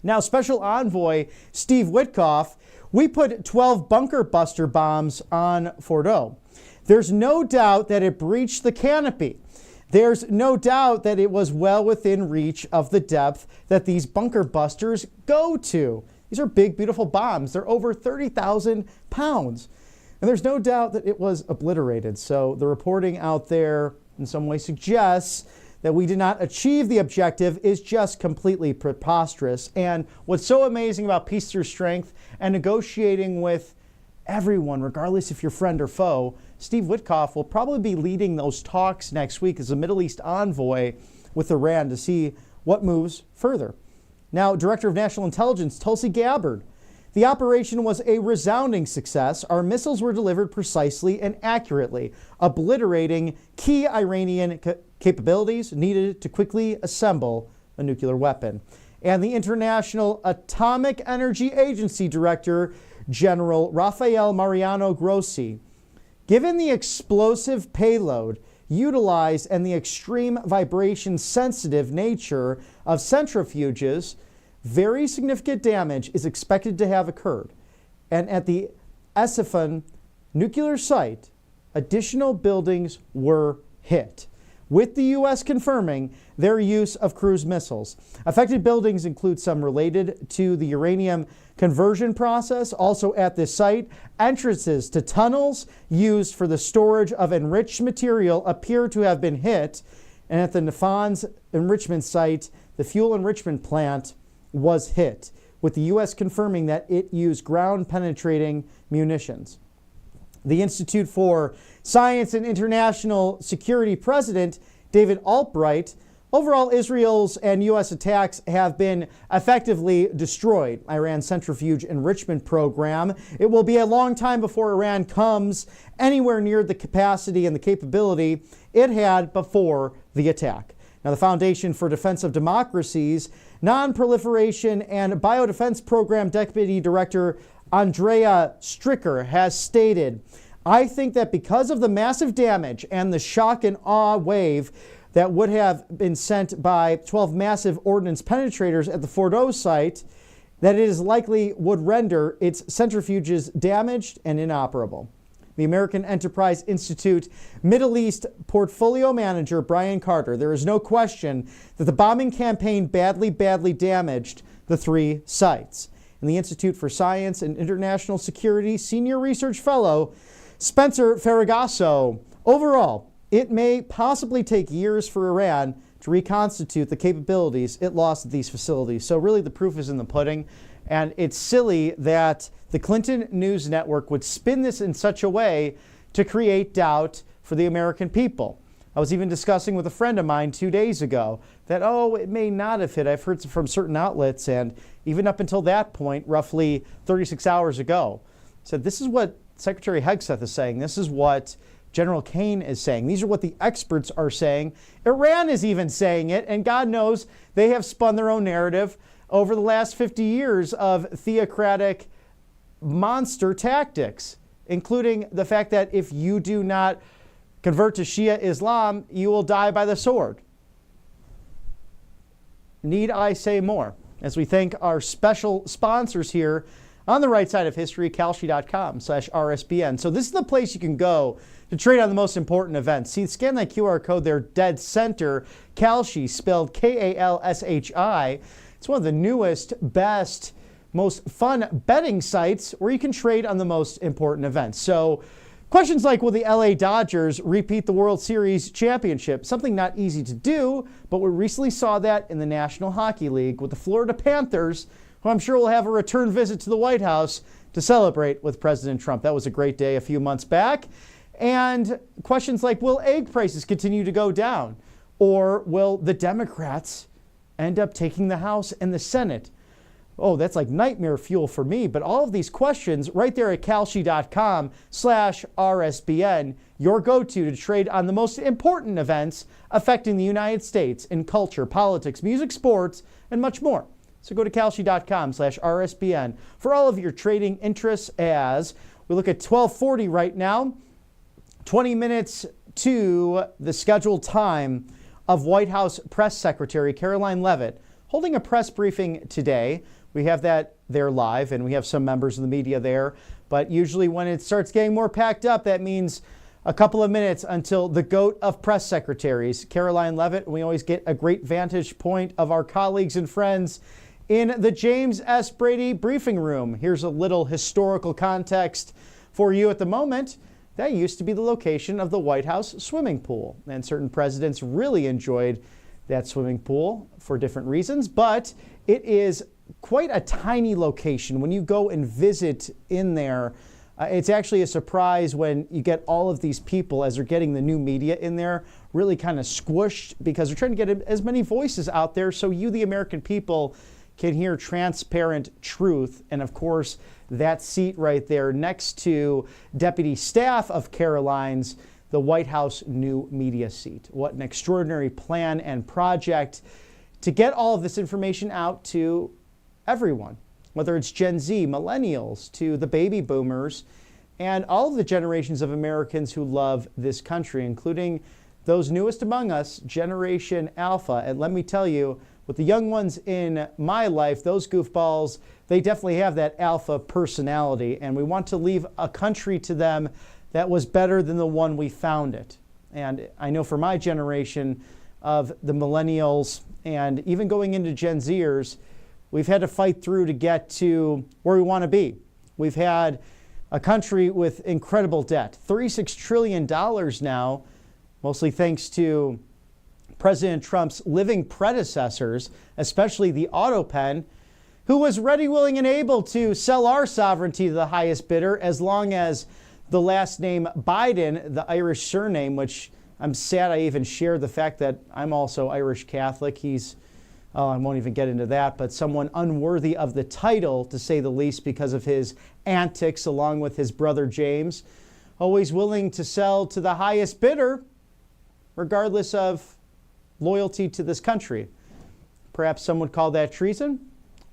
Now, Special Envoy Steve Witkoff, we put 12 bunker buster bombs on Fordo. There's no doubt that it breached the canopy. There's no doubt that it was well within reach of the depth that these bunker busters go to. These are big, beautiful bombs. They're over 30,000 pounds. And there's no doubt that it was obliterated. So the reporting out there in some way suggests that we did not achieve the objective is just completely preposterous. And what's so amazing about peace through strength and negotiating with everyone, regardless if you're friend or foe, Steve Witkoff will probably be leading those talks next week as a Middle East envoy with Iran to see what moves further. Now, Director of National Intelligence Tulsi Gabbard. The operation was a resounding success. Our missiles were delivered precisely and accurately, obliterating key Iranian capabilities needed to quickly assemble a nuclear weapon. And the International Atomic Energy Agency Director, General Rafael Mariano Grossi. Given the explosive payload utilized and the extreme vibration sensitive nature of centrifuges, very significant damage is expected to have occurred. And at the Esifan nuclear site, additional buildings were hit, with the U.S. confirming their use of cruise missiles. Affected buildings include some related to the uranium conversion process. Also at this site, entrances to tunnels used for the storage of enriched material appear to have been hit. And at the Natanz enrichment site, the fuel enrichment plant was hit, with the U.S. confirming that it used ground-penetrating munitions. The Institute for Science and International Security President David Albright, overall Israel's and U.S. attacks have been effectively destroyed. Iran's centrifuge enrichment program. It will be a long time before Iran comes anywhere near the capacity and the capability it had before the attack. Now, the Foundation for Defense of Democracy's Non-Proliferation and Biodefense Program Deputy Director Andrea Stricker has stated, I think that because of the massive damage and the shock and awe wave that would have been sent by 12 massive ordnance penetrators at the Fordo site, that it is likely would render its centrifuges damaged and inoperable. The American Enterprise Institute Middle East Portfolio Manager Brian Carter, there is no question that the bombing campaign badly damaged the three sites. And the Institute for Science and International Security Senior Research Fellow Spencer Ferragasso, overall, it may possibly take years for Iran to reconstitute the capabilities it lost at these facilities. So really the proof is in the pudding. And it's silly that the Clinton News Network would spin this in such a way to create doubt for the American people. I was even discussing with a friend of mine 2 days ago that, it may not have hit. I've heard from certain outlets, and even up until that point, roughly 36 hours ago, said this is what Secretary Hegseth is saying. This is what General King is saying. These are what the experts are saying. Iran is even saying it, and God knows they have spun their own narrative over the last 50 years of theocratic monster tactics, including the fact that if you do not convert to Shia Islam, you will die by the sword. Need I say more? As we thank our special sponsors here on the right side of history, Kalshi.com/RSBN. So this is the place you can go to trade on the most important events. See, scan that QR code there, dead center, Kalshi, spelled Kalshi. It's one of the newest, best, most fun betting sites where you can trade on the most important events. So questions like, will the LA Dodgers repeat the World Series championship? Something not easy to do, but we recently saw that in the National Hockey League with the Florida Panthers, who I'm sure will have a return visit to the White House to celebrate with President Trump. That was a great day a few months back. And questions like, will egg prices continue to go down? Or will the Democrats end up taking the House and the Senate? That's like nightmare fuel for me. But all of these questions right there at Kalshi.com/RSBN, your go-to to trade on the most important events affecting the United States in culture, politics, music, sports, and much more. So go to Kalshi.com/RSBN for all of your trading interests as we look at 1240 right now, 20 minutes to the scheduled time of White House Press Secretary Karoline Leavitt holding a press briefing today. We have that there live, and we have some members of the media there. But usually when it starts getting more packed up, that means a couple of minutes until the GOAT of press secretaries, Karoline Leavitt. We always get a great vantage point of our colleagues and friends in the James S. Brady briefing room. Here's a little historical context for you at the moment. That used to be the location of the White House swimming pool, and certain presidents really enjoyed that swimming pool for different reasons, but it is quite a tiny location. When you go and visit in there, it's actually a surprise when you get all of these people, as they're getting the new media in there, really kind of squished, because they're trying to get as many voices out there so you, the American people, can hear transparent truth. And of course, that seat right there next to deputy staff of Karoline's, the White House new media seat. What an extraordinary plan and project to get all of this information out to everyone, whether it's Gen Z, millennials, to the baby boomers, and all of the generations of Americans who love this country, including those newest among us, Generation Alpha. And let me tell you, with the young ones in my life, those goofballs, they definitely have that alpha personality, and we want to leave a country to them that was better than the one we found it. And I know for my generation of the millennials and even going into Gen Zers, we've had to fight through to get to where we want to be. We've had a country with incredible debt, $36 trillion now, mostly thanks to President Trump's living predecessors, especially the auto pen, who was ready, willing, and able to sell our sovereignty to the highest bidder, as long as the last name Biden, the Irish surname, which I'm sad I even share the fact that I'm also Irish Catholic. I won't even get into that, but someone unworthy of the title, to say the least, because of his antics along with his brother James, always willing to sell to the highest bidder, regardless of loyalty to this country. Perhaps some would call that treason.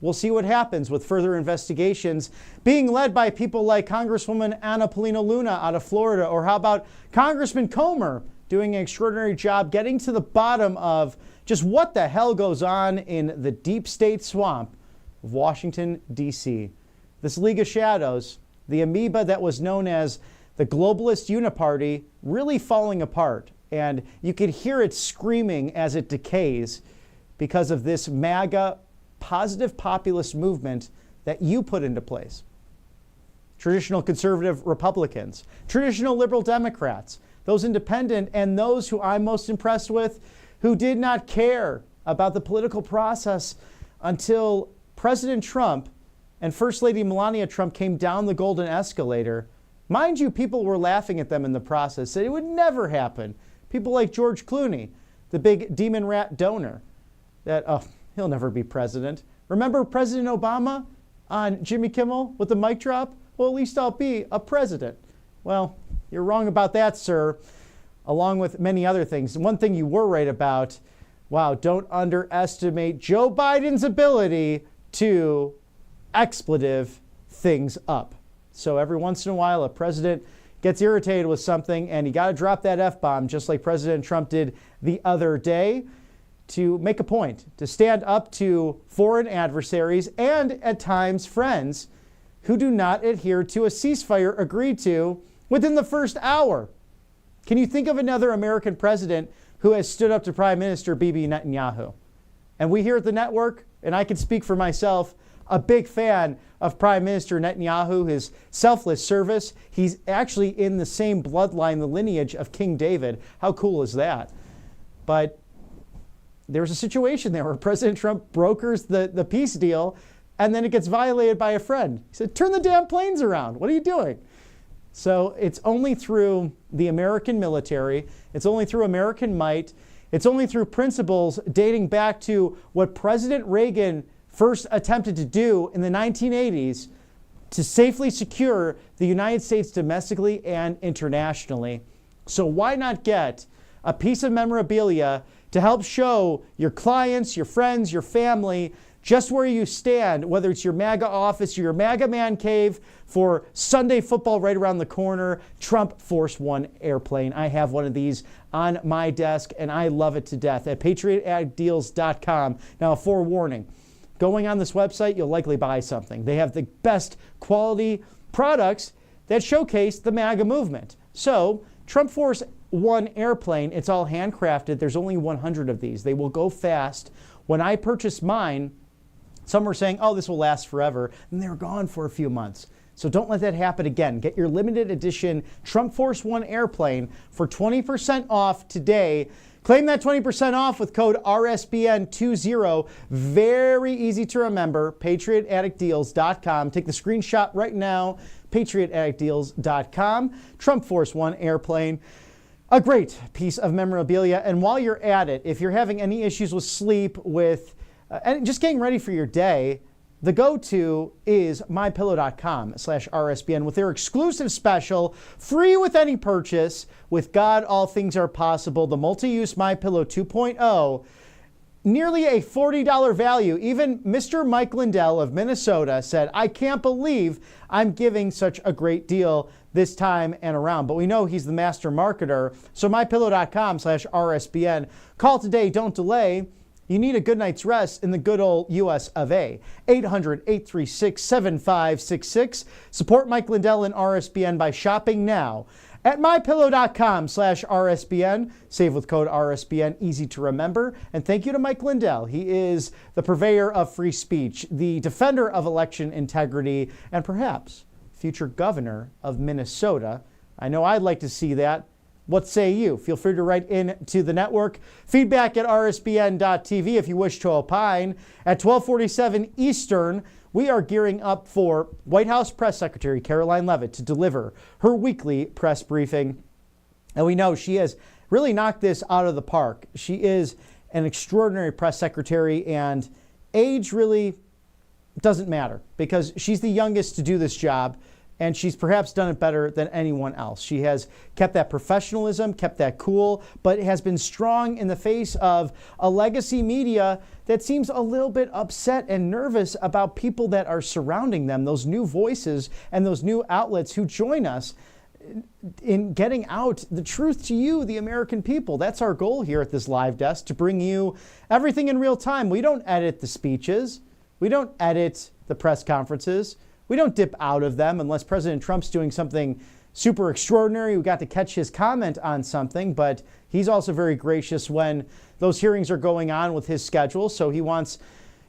We'll see what happens with further investigations being led by people like Congresswoman Anna Paulina Luna out of Florida, or how about Congressman Comer doing an extraordinary job getting to the bottom of just what the hell goes on in the deep state swamp of Washington, D.C. This League of Shadows, the amoeba that was known as the globalist uniparty, really falling apart. And you could hear it screaming as it decays because of this MAGA positive populist movement that you put into place. Traditional conservative Republicans, traditional liberal Democrats, those independent, and those who I'm most impressed with, who did not care about the political process until President Trump and First Lady Melania Trump came down the golden escalator. Mind you, people were laughing at them in the process, said it would never happen. People like George Clooney, the big demon rat donor, that, he'll never be president. Remember President Obama on Jimmy Kimmel with the mic drop? Well, at least I'll be a president. Well, you're wrong about that, sir, along with many other things. One thing you were right about, wow, don't underestimate Joe Biden's ability to expletive things up. So every once in a while, a president gets irritated with something, and you got to drop that F-bomb, just like President Trump did the other day, to make a point, to stand up to foreign adversaries and, at times, friends who do not adhere to a ceasefire agreed to within the first hour. Can you think of another American president who has stood up to Prime Minister Bibi Netanyahu? And we here at the network, and I can speak for myself, a big fan of Prime Minister Netanyahu, his selfless service. He's actually in the same bloodline, the lineage of King David. How cool is that? But there's a situation there where President Trump brokers the peace deal, and then it gets violated by a friend. He said, turn the damn planes around. What are you doing? So it's only through the American military, it's only through American might, it's only through principles dating back to what President Reagan first attempted to do in the 1980s to safely secure the United States domestically and internationally. So why not get a piece of memorabilia to help show your clients, your friends, your family, just where you stand, whether it's your MAGA office or your MAGA man cave for Sunday football right around the corner, Trump Force One airplane. I have one of these on my desk, and I love it to death at patriotaddictdeals.com. Now, a forewarning, going on this website, you'll likely buy something. They have the best quality products that showcase the MAGA movement. So, Trump Force One airplane, it's all handcrafted. There's only 100 of these. They will go fast. When I purchased mine, some were saying, oh, this will last forever, and they were gone for a few months. So don't let that happen again. Get your limited edition Trump Force One airplane for 20% off today. Claim that 20% off with code RSBN20. Very easy to remember, patriotaddictdeals.com. Take the screenshot right now, patriotaddictdeals.com. Trump Force One airplane. A great piece of memorabilia. And while you're at it, if you're having any issues with sleep, and just getting ready for your day, the go-to is mypillow.com/RSBN with their exclusive special, free with any purchase. With God, all things are possible. The multi-use MyPillow 2.0, nearly a $40 value. Even Mr. Mike Lindell of Minnesota said, I can't believe I'm giving such a great deal this time and around. But we know he's the master marketer. So mypillow.com/RSBN. Call today. Don't delay. You need a good night's rest in the good old US of A. 800-836-7566. Support Mike Lindell and RSBN by shopping now at mypillow.com/RSBN. Save with code RSBN, easy to remember. And thank you to Mike Lindell. He is the purveyor of free speech, the defender of election integrity, and perhaps future governor of Minnesota. I know I'd like to see that. What say you? Feel free to write in to the network. Feedback at rsbn.tv if you wish to opine. At 12:47 Eastern, we are gearing up for White House Press Secretary Karoline Leavitt to deliver her weekly press briefing. And we know she has really knocked this out of the park. She is an extraordinary press secretary, and age really doesn't matter because she's the youngest to do this job. And she's perhaps done it better than anyone else. She has kept that professionalism, kept that cool, but has been strong in the face of a legacy media that seems a little bit upset and nervous about people that are surrounding them, those new voices and those new outlets who join us in getting out the truth to you, the American people. That's our goal here at this live desk, to bring you everything in real time. We don't edit the speeches. We don't edit the press conferences. We don't dip out of them unless President Trump's doing something super extraordinary. We got to catch his comment on something, but he's also very gracious when those hearings are going on with his schedule. So he wants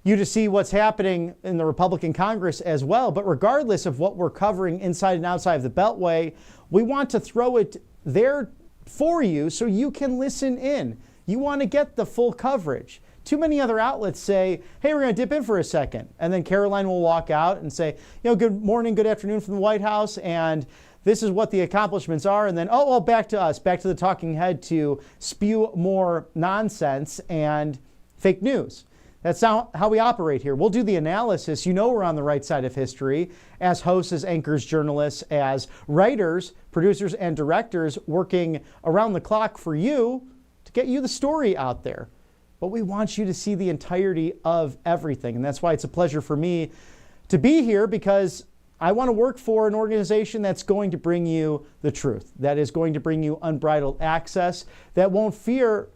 you to see what's happening in the Republican Congress as well. But regardless of what we're covering inside and outside of the Beltway, we want to throw it there for you so you can listen in. You want to get the full coverage. Too many other outlets say, hey, we're going to dip in for a second. And then Karoline will walk out and say, good morning, good afternoon from the White House. And this is what the accomplishments are. And then, back to us, back to the talking head to spew more nonsense and fake news. That's how we operate here. We'll do the analysis. We're on the right side of history as hosts, as anchors, journalists, as writers, producers, and directors working around the clock for you to get you the story out there. But we want you to see the entirety of everything. And that's why it's a pleasure for me to be here, because I want to work for an organization that's going to bring you the truth, that is going to bring you unbridled access, that won't fear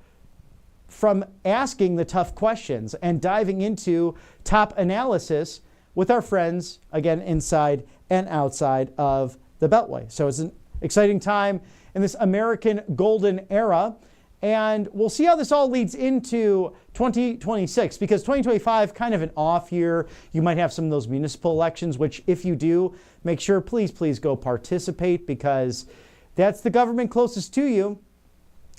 from asking the tough questions and diving into top analysis with our friends, again, inside and outside of the Beltway. So it's an exciting time in this American golden era. And we'll see how this all leads into 2026, because 2025, kind of an off year. You might have some of those municipal elections, which if you do, make sure, please go participate, because that's the government closest to you.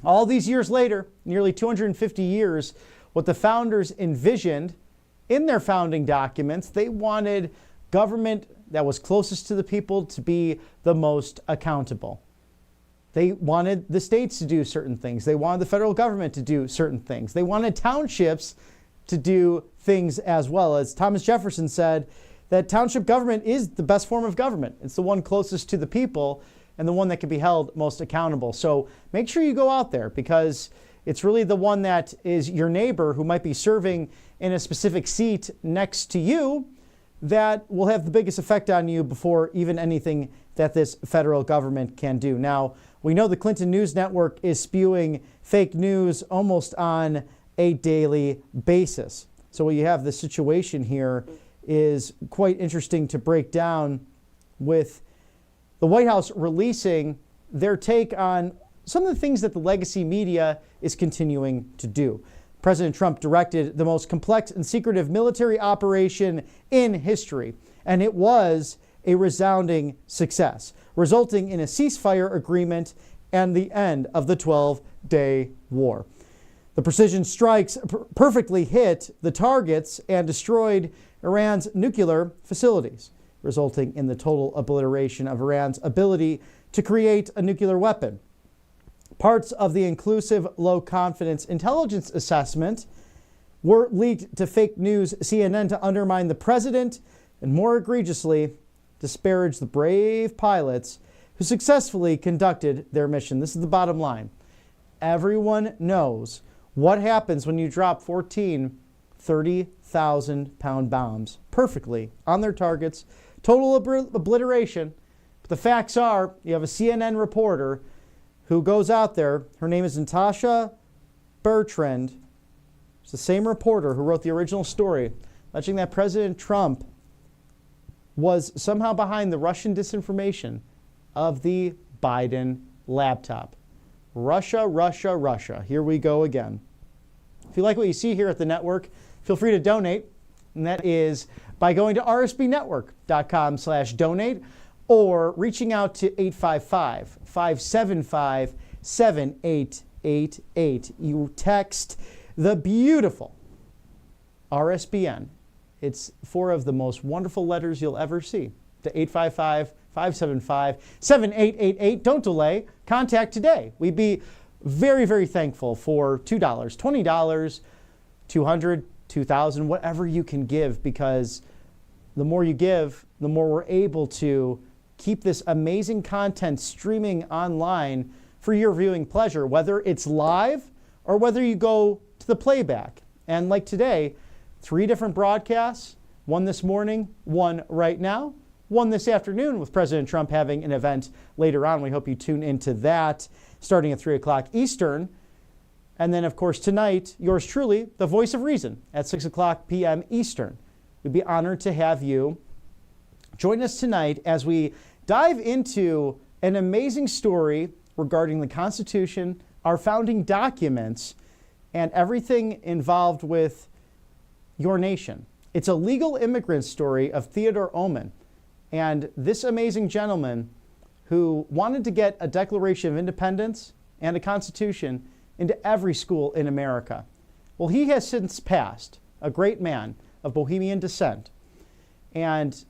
All these years later, nearly 250 years, what the founders envisioned in their founding documents, they wanted government that was closest to the people to be the most accountable. They wanted the states to do certain things. They wanted the federal government to do certain things. They wanted townships to do things as well. As Thomas Jefferson said, that township government is the best form of government. It's the one closest to the people and the one that can be held most accountable. So make sure you go out there, because It's really the one that is your neighbor who might be serving in a specific seat next to you that will have the biggest effect on you before even anything that this federal government can do. Now, we know the Clinton News Network is spewing fake news almost on a daily basis. So what you have, the situation here is quite interesting to break down, with the White House releasing their take on some of the things that the legacy media is continuing to do. President Trump directed the most complex and secretive military operation in history, and it was a resounding success, resulting in a ceasefire agreement and the end of the 12-day war. The precision strikes perfectly hit the targets and destroyed Iran's nuclear facilities, resulting in the total obliteration of Iran's ability to create a nuclear weapon. Parts of the inclusive low-confidence intelligence assessment were leaked to fake news CNN to undermine the president and, more egregiously, disparage the brave pilots who successfully conducted their mission. This is the bottom line. Everyone knows what happens when you drop 14 30,000-pound bombs perfectly on their targets. Total obliteration. But the facts are, you have a CNN reporter who goes out there. Her name is Natasha Bertrand. It's the same reporter who wrote the original story, alleging that President Trump was somehow behind the Russian disinformation of the Biden laptop. Russia, Russia, Russia. Here we go again. If you like what you see here at the network, feel free to donate. And that is by going to rsbnetwork.com/donate or reaching out to 855-575-7888. You text the beautiful RSBN. It's 4 of the most wonderful letters you'll ever see, to 855-575-7888. Don't delay. Contact today. We'd be very, very thankful for $2, $20, $200, $2,000, whatever you can give, because the more you give, the more we're able to keep this amazing content streaming online for your viewing pleasure, whether it's live or whether you go to the playback. And like today, 3 different broadcasts, one this morning, one right now, one this afternoon with President Trump having an event later on. We hope you tune into that starting at 3 o'clock Eastern. And then, of course, tonight, yours truly, the Voice of Reason at 6 o'clock p.m. Eastern. We'd be honored to have you join us tonight as we dive into an amazing story regarding the Constitution, our founding documents, and everything involved with your nation. It's a legal immigrant story of Theodore Oman. And this amazing gentleman who wanted to get a Declaration of Independence and a Constitution into every school in America. Well, he has since passed, a great man of Bohemian descent. And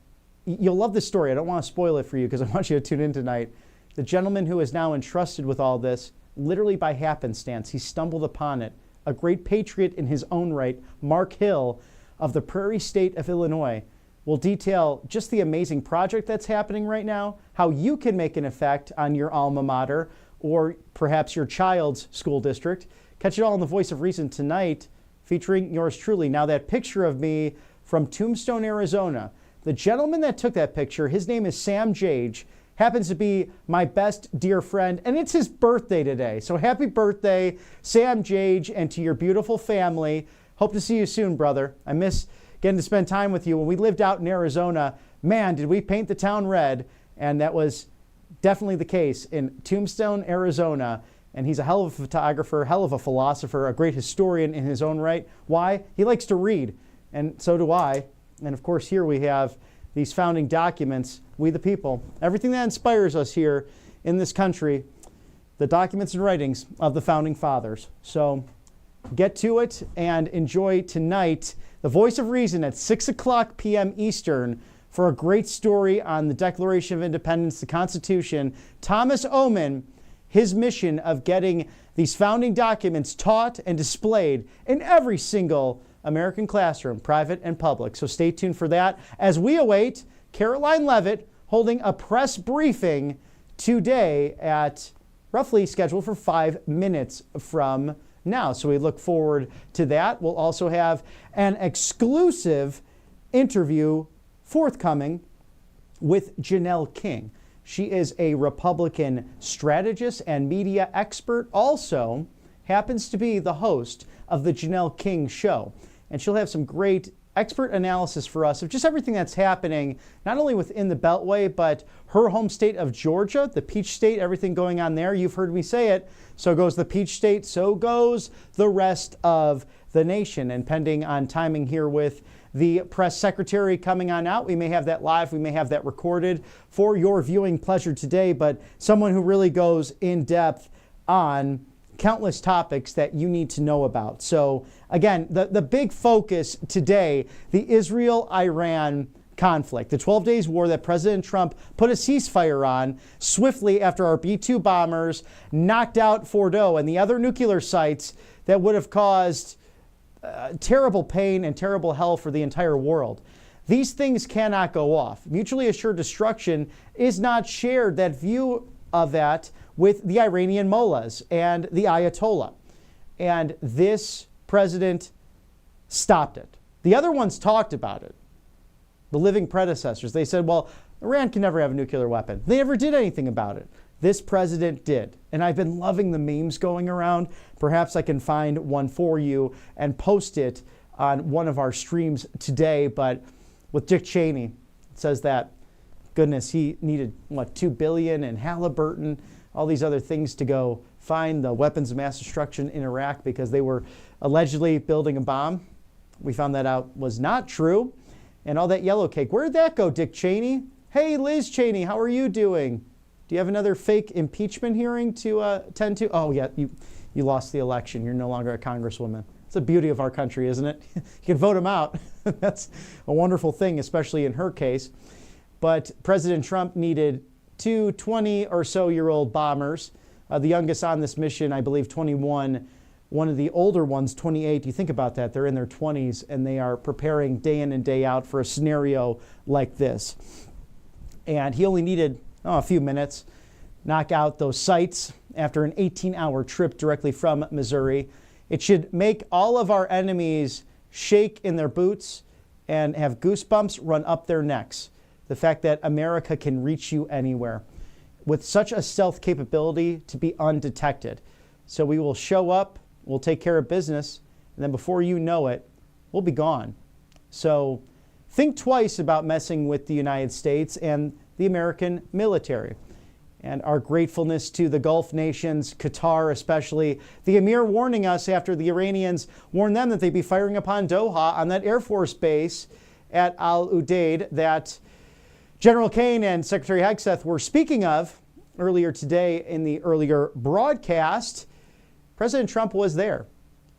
you'll love this story. I don't want to spoil it for you because I want you to tune in tonight. The gentleman who is now entrusted with all this, literally by happenstance, he stumbled upon it. A great patriot in his own right, Mark Hill of the Prairie State of Illinois, will detail just the amazing project that's happening right now, how you can make an effect on your alma mater or perhaps your child's school district. Catch it all in the Voice of Reason tonight, featuring yours truly. Now, that picture of me from Tombstone, Arizona, the gentleman that took that picture, his name is Sam Jage, happens to be my best dear friend, and it's his birthday today. So happy birthday, Sam Jage, and to your beautiful family. Hope to see you soon, brother. I miss getting to spend time with you. When we lived out in Arizona, man, did we paint the town red, and that was definitely the case in Tombstone, Arizona. And he's a hell of a photographer, hell of a philosopher, a great historian in his own right. Why? He likes to read, and so do I. And of course, here we have these founding documents, we the people, everything that inspires us here in this country, the documents and writings of the founding fathers. So get to it and enjoy tonight the Voice of Reason at 6 o'clock p.m. Eastern for a great story on the Declaration of Independence, the Constitution, Thomas Oman, his mission of getting these founding documents taught and displayed in every single American classroom, private and public. So stay tuned for that as we await Karoline Leavitt holding a press briefing today at roughly scheduled for 5 minutes from now. So we look forward to that. We'll also have an exclusive interview forthcoming with Janelle King. She is a Republican strategist and media expert, also happens to be the host of the Janelle King Show. And she'll have some great expert analysis for us of just everything that's happening, not only within the Beltway, but her home state of Georgia, the Peach State, everything going on there. You've heard me say it. So goes the Peach State, so goes the rest of the nation. And pending on timing here with the press secretary coming on out, we may have that live, we may have that recorded for your viewing pleasure today, but someone who really goes in depth on countless topics that you need to know about. So again, the big focus today, the Israel-Iran conflict, the 12 days war that President Trump put a ceasefire on swiftly after our B-2 bombers knocked out Fordo and the other nuclear sites that would have caused terrible pain and terrible hell for the entire world. These things cannot go off. Mutually assured destruction is not shared, that view of that, with the Iranian mullahs and the Ayatollah. And this president stopped it. The other ones talked about it. The living predecessors, they said, well, Iran can never have a nuclear weapon. They never did anything about it. This president did. And I've been loving the memes going around. Perhaps I can find one for you and post it on one of our streams today. But with Dick Cheney, it says that, goodness, he needed, $2 billion, and Halliburton, all these other things to go find the weapons of mass destruction in Iraq because they were allegedly building a bomb. We found that out was not true. And all that yellow cake, where did that go, Dick Cheney? Hey, Liz Cheney, how are you doing? Do you have another fake impeachment hearing to attend to? Oh, yeah, you lost the election. You're no longer a congresswoman. It's the beauty of our country, isn't it? You can vote them out. That's a wonderful thing, especially in her case. But President Trump needed two 20 or so year old bombers. The youngest on this mission, I believe, 21. One of the older ones, 28. You think about that. They're in their 20s, and they are preparing day in and day out for a scenario like this. And he only needed a few minutes, knock out those sites after an 18-hour trip directly from Missouri. It should make all of our enemies shake in their boots and have goosebumps run up their necks. The fact that America can reach you anywhere with such a stealth capability to be undetected. So we will show up, we'll take care of business, and then before you know it, we'll be gone. So think twice about messing with the United States and the American military. And our gratefulness to the Gulf nations, Qatar especially, the Emir warning us after the Iranians warned them that they'd be firing upon Doha on that Air Force base at Al Udeid that General Kane and Secretary Hegseth were speaking of earlier today in the earlier broadcast. President Trump was there.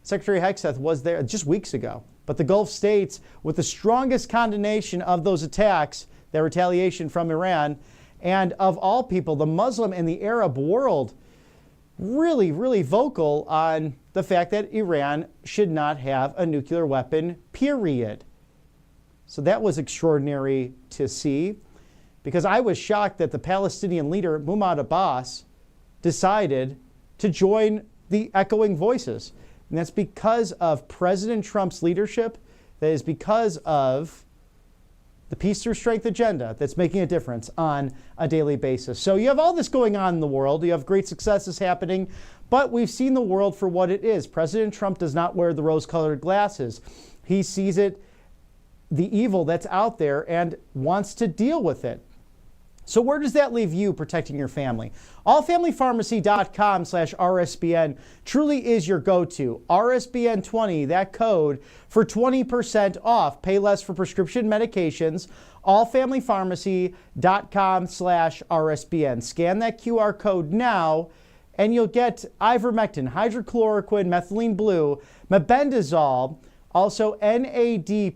Secretary Hegseth was there just weeks ago. But the Gulf states, with the strongest condemnation of those attacks, their retaliation from Iran, and of all people, the Muslim and the Arab world, really, really vocal on the fact that Iran should not have a nuclear weapon, period. So that was extraordinary to see, because I was shocked that the Palestinian leader, Mahmoud Abbas, decided to join the echoing voices. And that's because of President Trump's leadership. That is because of the Peace Through Strength agenda that's making a difference on a daily basis. So you have all this going on in the world. You have great successes happening, but we've seen the world for what it is. President Trump does not wear the rose-colored glasses. He sees it, the evil that's out there, and wants to deal with it. So where does that leave you protecting your family? allfamilypharmacy.com/RSBN truly is your go-to. RSBN20, that code for 20% off. Pay less for prescription medications. allfamilypharmacy.com/RSBN. Scan that QR code now, and you'll get ivermectin, hydrochloroquine, methylene blue, mebendazole, also NAD+,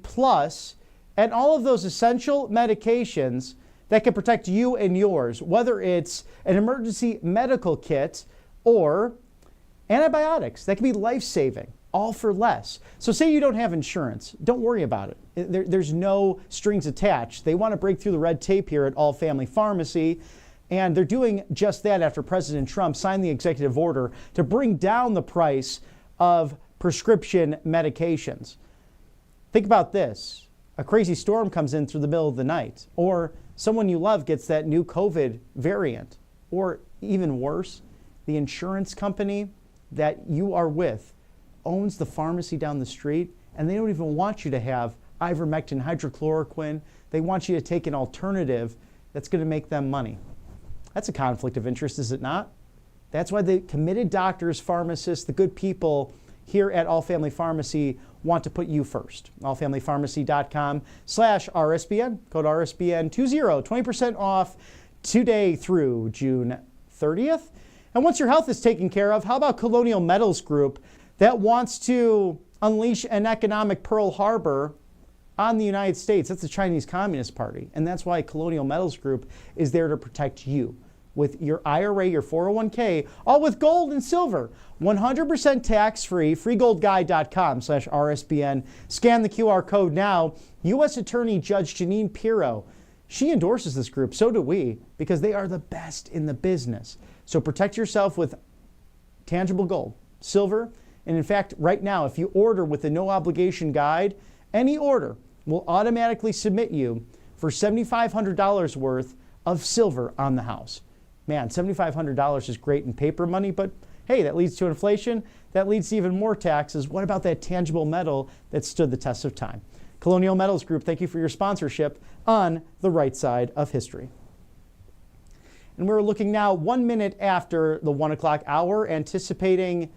and all of those essential medications that can protect you and yours, whether it's an emergency medical kit or antibiotics that can be life-saving, all for less. So say you don't have insurance, don't worry about it. There's no strings attached. They want to break through the red tape here at All Family Pharmacy, and they're doing just that after President Trump signed the executive order to bring down the price of prescription medications. Think about this. A crazy storm comes in through the middle of the night, or someone you love gets that new COVID variant, or even worse, the insurance company that you are with owns the pharmacy down the street, and they don't even want you to have ivermectin, hydrochloroquine. They want you to take an alternative that's going to make them money. That's a conflict of interest, is it not? That's why the committed doctors, pharmacists, the good people here at All Family Pharmacy want to put you first. allfamilypharmacy.com/RSBN. Code RSBN 20% off today through June 30th. And once your health is taken care of, how about Colonial Metals Group that wants to unleash an economic Pearl Harbor on the United States? That's the Chinese Communist Party. And that's why Colonial Metals Group is there to protect you with your IRA, your 401k, all with gold and silver. 100% tax-free, freegoldguide.com/RSBN. Scan the QR code now. U.S. Attorney Judge Janine Pirro, she endorses this group. So do we, because they are the best in the business. So protect yourself with tangible gold, silver, and in fact, right now, if you order with the no obligation guide, any order will automatically submit you for $7,500 worth of silver on the house. Man, $7,500 is great in paper money, but hey, that leads to inflation. That leads to even more taxes. What about that tangible metal that stood the test of time? Colonial Metals Group, thank you for your sponsorship on the right side of history. And we're looking now 1 minute after the 1 o'clock hour, anticipating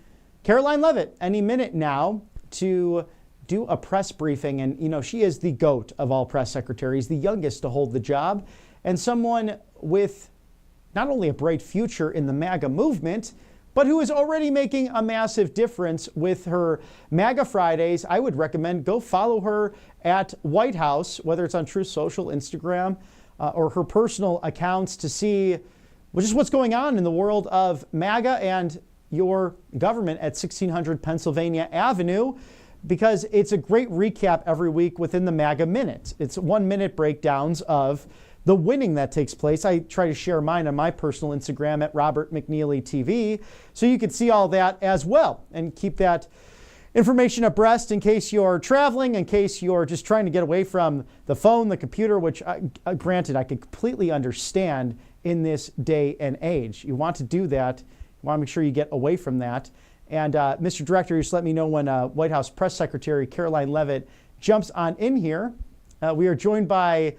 Karoline Leavitt any minute now to do a press briefing. And, you know, she is the GOAT of all press secretaries, the youngest to hold the job, and someone with not only a bright future in the MAGA movement, but who is already making a massive difference with her MAGA Fridays. I would recommend go follow her at White House, whether it's on Truth Social, Instagram, or her personal accounts, to see just what's going on in the world of MAGA and your government at 1600 Pennsylvania Avenue, because it's a great recap every week within the MAGA Minute. It's 1 minute breakdowns of the winning that takes place. I try to share mine on my personal Instagram at Robert McNeely TV, so you can see all that as well and keep that information abreast in case you're traveling, in case you're just trying to get away from the phone, the computer, which granted, I can completely understand in this day and age. You want to do that. You want to make sure you get away from that. And Mr. Director, just let me know when White House Press Secretary Karoline Leavitt jumps on in here. We are joined by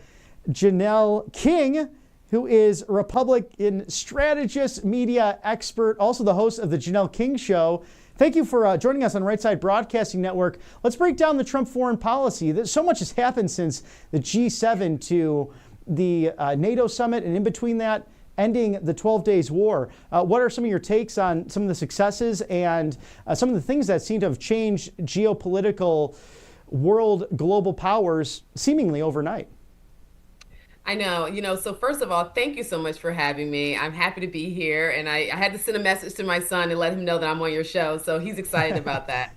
Janelle King, who is a Republican strategist, media expert, also the host of the Janelle King Show. Thank you for joining us on Right Side Broadcasting Network. Let's break down the Trump foreign policy. So much has happened since the G7 to the NATO summit, and in between that, ending the 12 days war. What are some of your takes on some of the successes and some of the things that seem to have changed geopolitical world global powers seemingly overnight? I know, so first of all, thank you so much for having me. I'm happy to be here. And I had to send a message to my son and let him know that I'm on your show. So he's excited about that.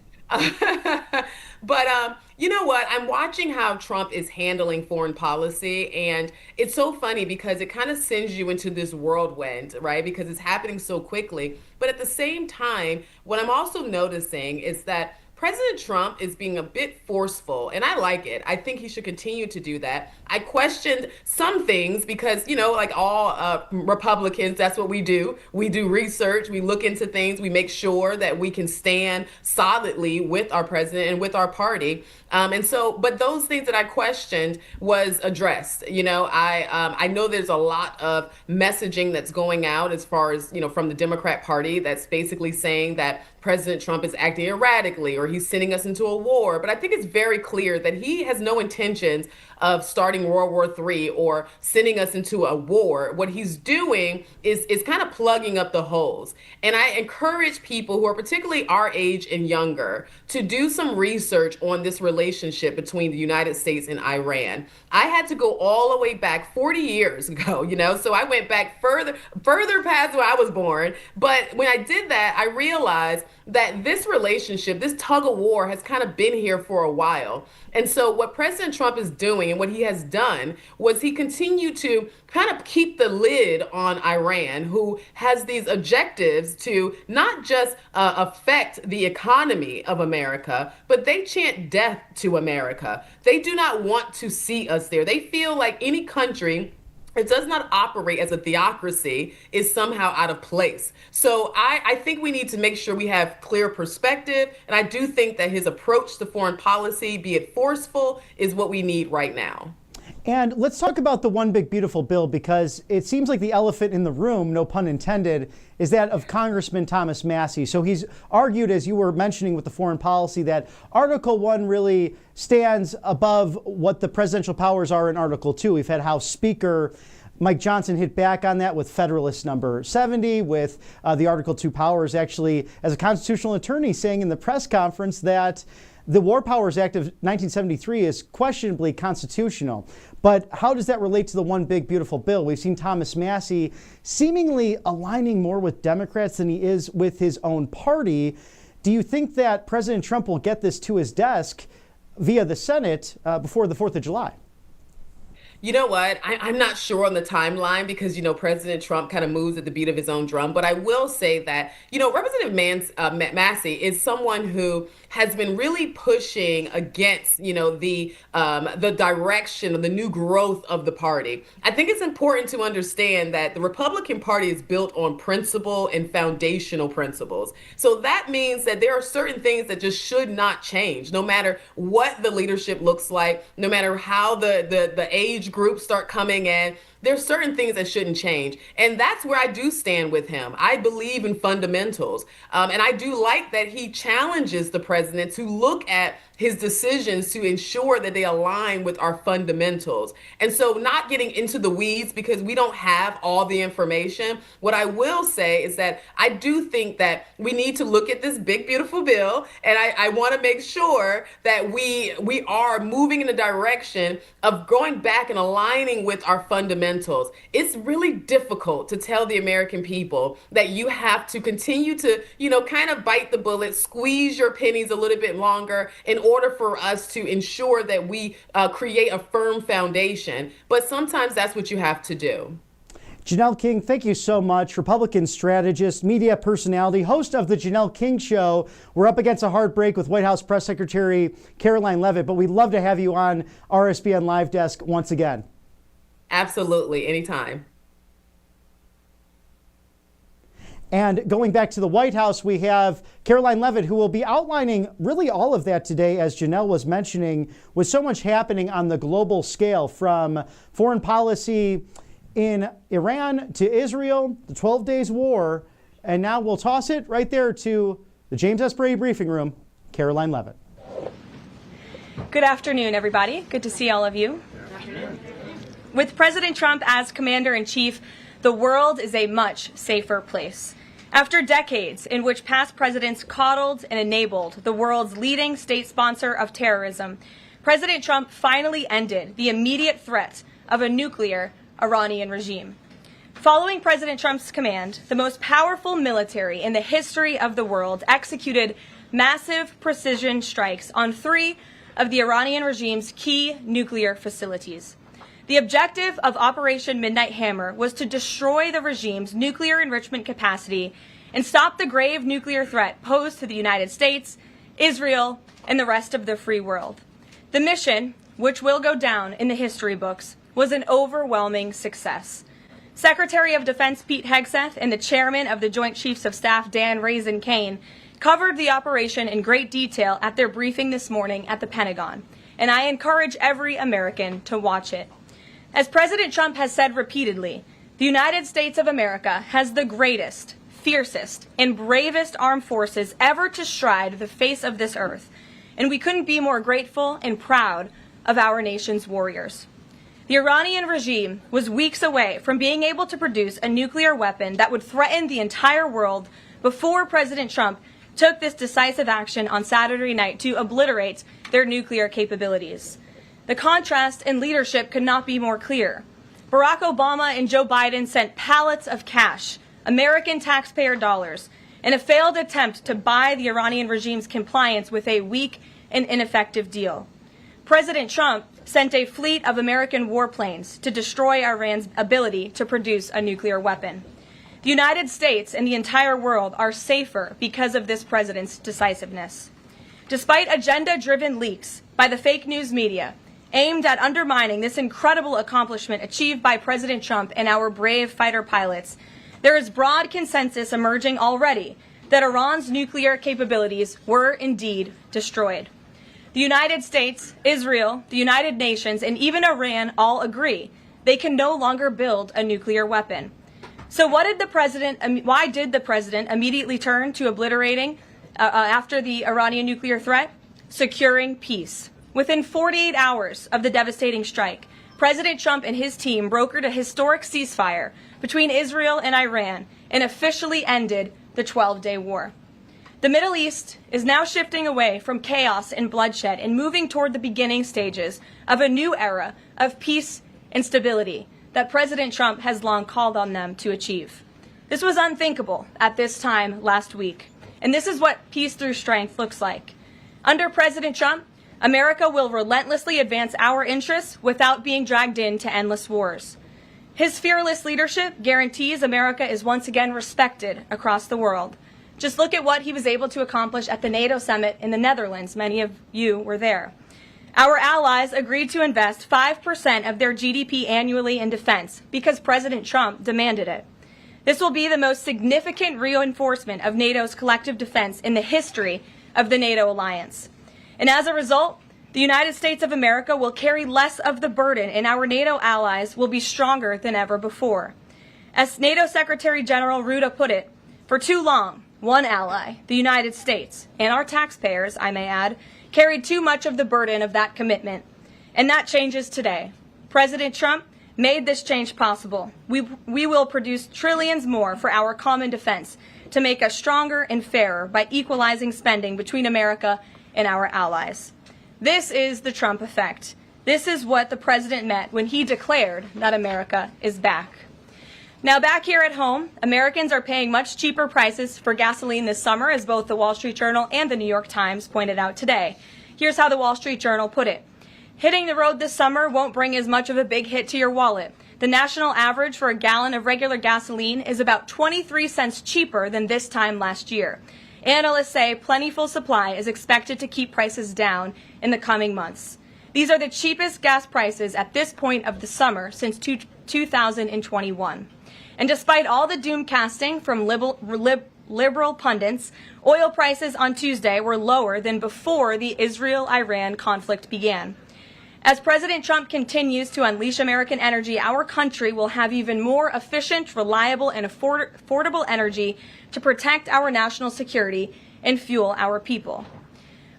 But you know what? I'm watching how Trump is handling foreign policy. And it's so funny because it kind of sends you into this whirlwind, right? Because it's happening so quickly. But at the same time, what I'm also noticing is that President Trump is being a bit forceful, and I like it. I think he should continue to do that. I questioned some things because, like all Republicans, that's what we do. We do research, we look into things, we make sure that we can stand solidly with our president and with our party. But those things that I questioned was addressed. I know there's a lot of messaging that's going out as far as, from the Democrat Party that's basically saying that President Trump is acting erratically or he's sending us into a war. But I think it's very clear that he has no intentions of starting World War III or sending us into a war. What he's doing is kind of plugging up the holes. And I encourage people who are particularly our age and younger to do some research on this relationship between the United States and Iran. I had to go all the way back 40 years ago, so I went back further past where I was born. But when I did that, I realized that this relationship, this tug of war, has kind of been here for a while. And so what President Trump is doing and what he has done was he continued to kind of keep the lid on Iran, who has these objectives to not just affect the economy of America, but they chant death to America. They do not want to see us there. They feel like any country it does not operate as a theocracy is somehow out of place. So I think we need to make sure we have clear perspective. And I do think that his approach to foreign policy, be it forceful, is what we need right now. And let's talk about the one big beautiful bill, because it seems like the elephant in the room, no pun intended, is that of Congressman Thomas Massie. So he's argued, as you were mentioning with the foreign policy, that Article 1 really stands above what the presidential powers are in Article 2. We've had House Speaker Mike Johnson hit back on that with Federalist number 70, with the Article 2 powers actually, as a constitutional attorney, saying in the press conference that the War Powers Act of 1973 is questionably constitutional. But how does that relate to the one big beautiful bill? We've seen Thomas Massie seemingly aligning more with Democrats than he is with his own party. Do you think that President Trump will get this to his desk via the Senate before the 4th of July? You know what? I'm not sure on the timeline because, President Trump kind of moves at the beat of his own drum. But I will say that, Representative Massie is someone who has been really pushing against, the direction of the new growth of the party. I think it's important to understand that the Republican Party is built on principle and foundational principles. So that means that there are certain things that just should not change, no matter what the leadership looks like, no matter how the age groups start coming in. There's certain things that shouldn't change. And that's where I do stand with him. I believe in fundamentals. And I do like that he challenges the president to look at his decisions to ensure that they align with our fundamentals. And so not getting into the weeds because we don't have all the information. What I will say is that I do think that we need to look at this big, beautiful bill. And I want to make sure that we are moving in the direction of going back and aligning with our fundamentals. It's really difficult to tell the American people that you have to continue to, kind of bite the bullet, squeeze your pennies a little bit longer in order for us to ensure that we create a firm foundation. But sometimes that's what you have to do. Janelle King, thank you so much. Republican strategist, media personality, host of the Janelle King Show. We're up against a hard break with White House Press Secretary Karoline Leavitt, but we'd love to have you on RSBN Live Desk once again. Absolutely, anytime. And going back to the White House, we have Karoline Leavitt, who will be outlining really all of that today, as Janelle was mentioning, with so much happening on the global scale, from foreign policy in Iran to Israel, the 12 days war, and now we'll toss it right there to the James S. Brady briefing room, Karoline Leavitt. Good afternoon, everybody. Good to see all of you. Good afternoon. With President Trump as commander-in-chief, the world is a much safer place. After decades in which past presidents coddled and enabled the world's leading state sponsor of terrorism, President Trump finally ended the immediate threat of a nuclear Iranian regime. Following President Trump's command, the most powerful military in the history of the world executed massive precision strikes on 3 of the Iranian regime's key nuclear facilities. The objective of Operation Midnight Hammer was to destroy the regime's nuclear enrichment capacity and stop the grave nuclear threat posed to the United States, Israel, and the rest of the free world. The mission, which will go down in the history books, was an overwhelming success. Secretary of Defense Pete Hegseth and the chairman of the Joint Chiefs of Staff Dan Raisin Kane covered the operation in great detail at their briefing this morning at the Pentagon, and I encourage every American to watch it. As President Trump has said repeatedly, the United States of America has the greatest, fiercest, and bravest armed forces ever to stride the face of this earth, and we couldn't be more grateful and proud of our nation's warriors. The Iranian regime was weeks away from being able to produce a nuclear weapon that would threaten the entire world before President Trump took this decisive action on Saturday night to obliterate their nuclear capabilities. The contrast in leadership could not be more clear. Barack Obama and Joe Biden sent pallets of cash, American taxpayer dollars, and a failed attempt to buy the Iranian regime's compliance with a weak and ineffective deal. President Trump sent a fleet of American warplanes to destroy Iran's ability to produce a nuclear weapon. The United States and the entire world are safer because of this president's decisiveness. Despite agenda-driven leaks by the fake news media aimed at undermining this incredible accomplishment achieved by President Trump and our brave fighter pilots, there is broad consensus emerging already that Iran's nuclear capabilities were indeed destroyed. The United States, Israel, the United Nations, and even Iran all agree they can no longer build a nuclear weapon. So why did the president immediately turn to obliterating after the Iranian nuclear threat? Securing peace. Within 48 hours of the devastating strike, President Trump and his team brokered a historic ceasefire between Israel and Iran and officially ended the 12-day war. The Middle East is now shifting away from chaos and bloodshed and moving toward the beginning stages of a new era of peace and stability that President Trump has long called on them to achieve. This was unthinkable at this time last week, and this is what peace through strength looks like. Under President Trump, America will relentlessly advance our interests without being dragged into endless wars. His fearless leadership guarantees America is once again respected across the world. Just look at what he was able to accomplish at the NATO summit in the Netherlands. Many of you were there. Our allies agreed to invest 5% of their GDP annually in defense because President Trump demanded it. This will be the most significant reinforcement of NATO's collective defense in the history of the NATO alliance. And as a result, the United States of America will carry less of the burden, and our NATO allies will be stronger than ever before. As NATO Secretary General Ruda put it, for too long, one ally, the United States, and our taxpayers, I may add, carried too much of the burden of that commitment. And that changes today. President Trump made this change possible. We will produce trillions more for our common defense to make us stronger and fairer by equalizing spending between America and our allies. This is the Trump effect. This is what the president meant when he declared that America is back. Now, back here at home, Americans are paying much cheaper prices for gasoline this summer, as both the Wall Street Journal and the New York Times pointed out today. Here's how the Wall Street Journal put it. Hitting the road this summer won't bring as much of a big hit to your wallet. The national average for a gallon of regular gasoline is about 23 cents cheaper than this time last year. Analysts say plentiful supply is expected to keep prices down in the coming months. These are the cheapest gas prices at this point of the summer since 2021. And despite all the doom casting from liberal pundits, oil prices on Tuesday were lower than before the Israel-Iran conflict began. As President Trump continues to unleash American energy, our country will have even more efficient, reliable, and affordable energy to protect our national security and fuel our people.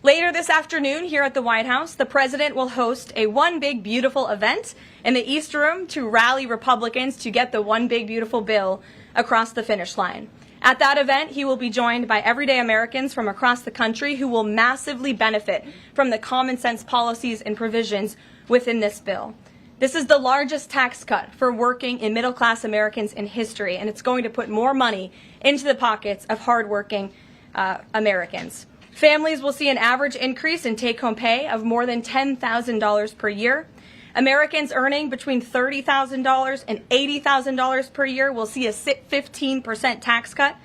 Later this afternoon, here at the White House, the president will host a One Big Beautiful event in the East Room to rally Republicans to get the One Big Beautiful bill across the finish line. At that event, he will be joined by everyday Americans from across the country who will massively benefit from the common sense policies and provisions within this bill. This is the largest tax cut for working and middle-class Americans in history, and it's going to put more money into the pockets of hardworking Americans. Families will see an average increase in take-home pay of more than $10,000 per year. Americans earning between $30,000 and $80,000 per year will see a 15% tax cut.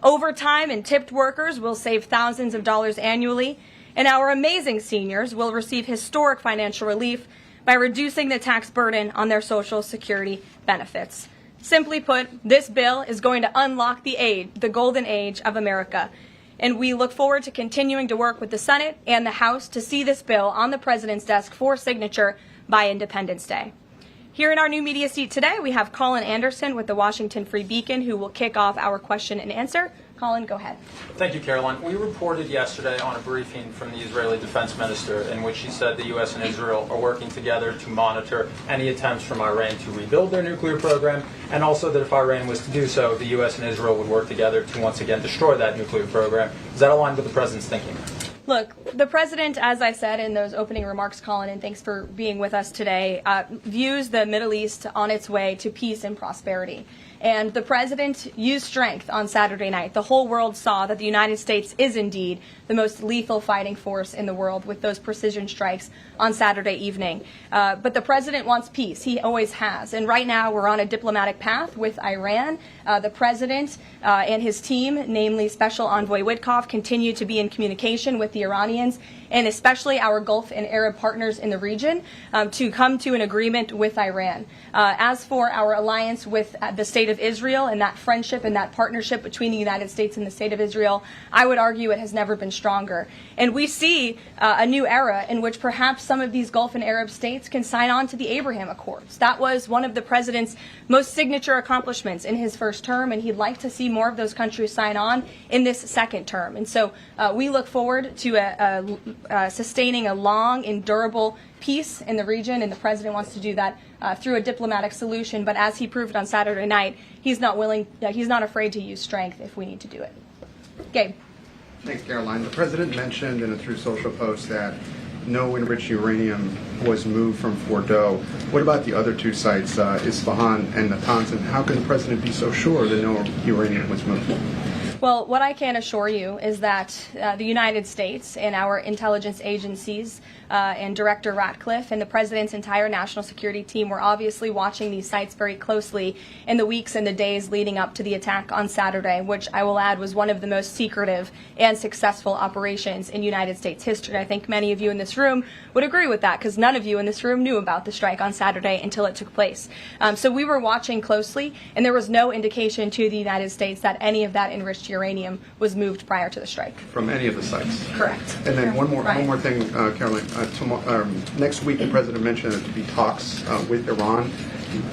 Overtime and tipped workers will save thousands of dollars annually. And our amazing seniors will receive historic financial relief by reducing the tax burden on their Social Security benefits. Simply put, this bill is going to unlock the golden age of America. And we look forward to continuing to work with the Senate and the House to see this bill on the president's desk for signature by Independence Day. Here in our new media seat today, we have Colin Anderson with the Washington Free Beacon, who will kick off our question and answer. Colin, go ahead. Thank you, Caroline. We reported yesterday on a briefing from the Israeli defense minister in which he said the U.S. and Israel are working together to monitor any attempts from Iran to rebuild their nuclear program, and also that if Iran was to do so, the U.S. and Israel would work together to once again destroy that nuclear program. Does that align with the president's thinking? Look, the president, as I said in those opening remarks, Colin, and thanks for being with us today, views the Middle East on its way to peace and prosperity. And the president used strength on Saturday night. The whole world saw that the United States is indeed the most lethal fighting force in the world with those precision strikes on Saturday evening. But the president wants peace. He always has. And right now we're on a diplomatic path with Iran. The president and his team, namely Special Envoy Witkoff, continue to be in communication with the Iranians and especially our Gulf and Arab partners in the region to come to an agreement with Iran. As for our alliance with the State of Israel and that friendship and that partnership between the United States and the State of Israel, I would argue it has never been stronger. And we see a new era in which perhaps some of these Gulf and Arab states can sign on to the Abraham Accords. That was one of the president's most signature accomplishments in his first term, and he'd like to see more of those countries sign on in this second term. And so we look forward to sustaining a long and durable peace in the region, and the president wants to do that through a diplomatic solution. But as he proved on Saturday night, he's not afraid to use strength if we need to do it. Gabe. Thanks, Caroline. The president mentioned in a Truth Social post that no enriched uranium was moved from Fordow. What about the other two sites, Isfahan and Natanz, and how can the president be so sure that no uranium was moved? Well, what I can assure you is that the United States and our intelligence agencies and Director Ratcliffe and the President's entire national security team were obviously watching these sites very closely in the weeks and the days leading up to the attack on Saturday, which I will add was one of the most secretive and successful operations in United States history. I think many of you in this room would agree with that because none of you in this room knew about the strike on Saturday until it took place. So we were watching closely, and there was no indication to the United States that any of that enriched uranium was moved prior to the strike. From any of the sites? Correct. And then one more thing, Caroline. Next week, the president mentioned there to be talks with Iran.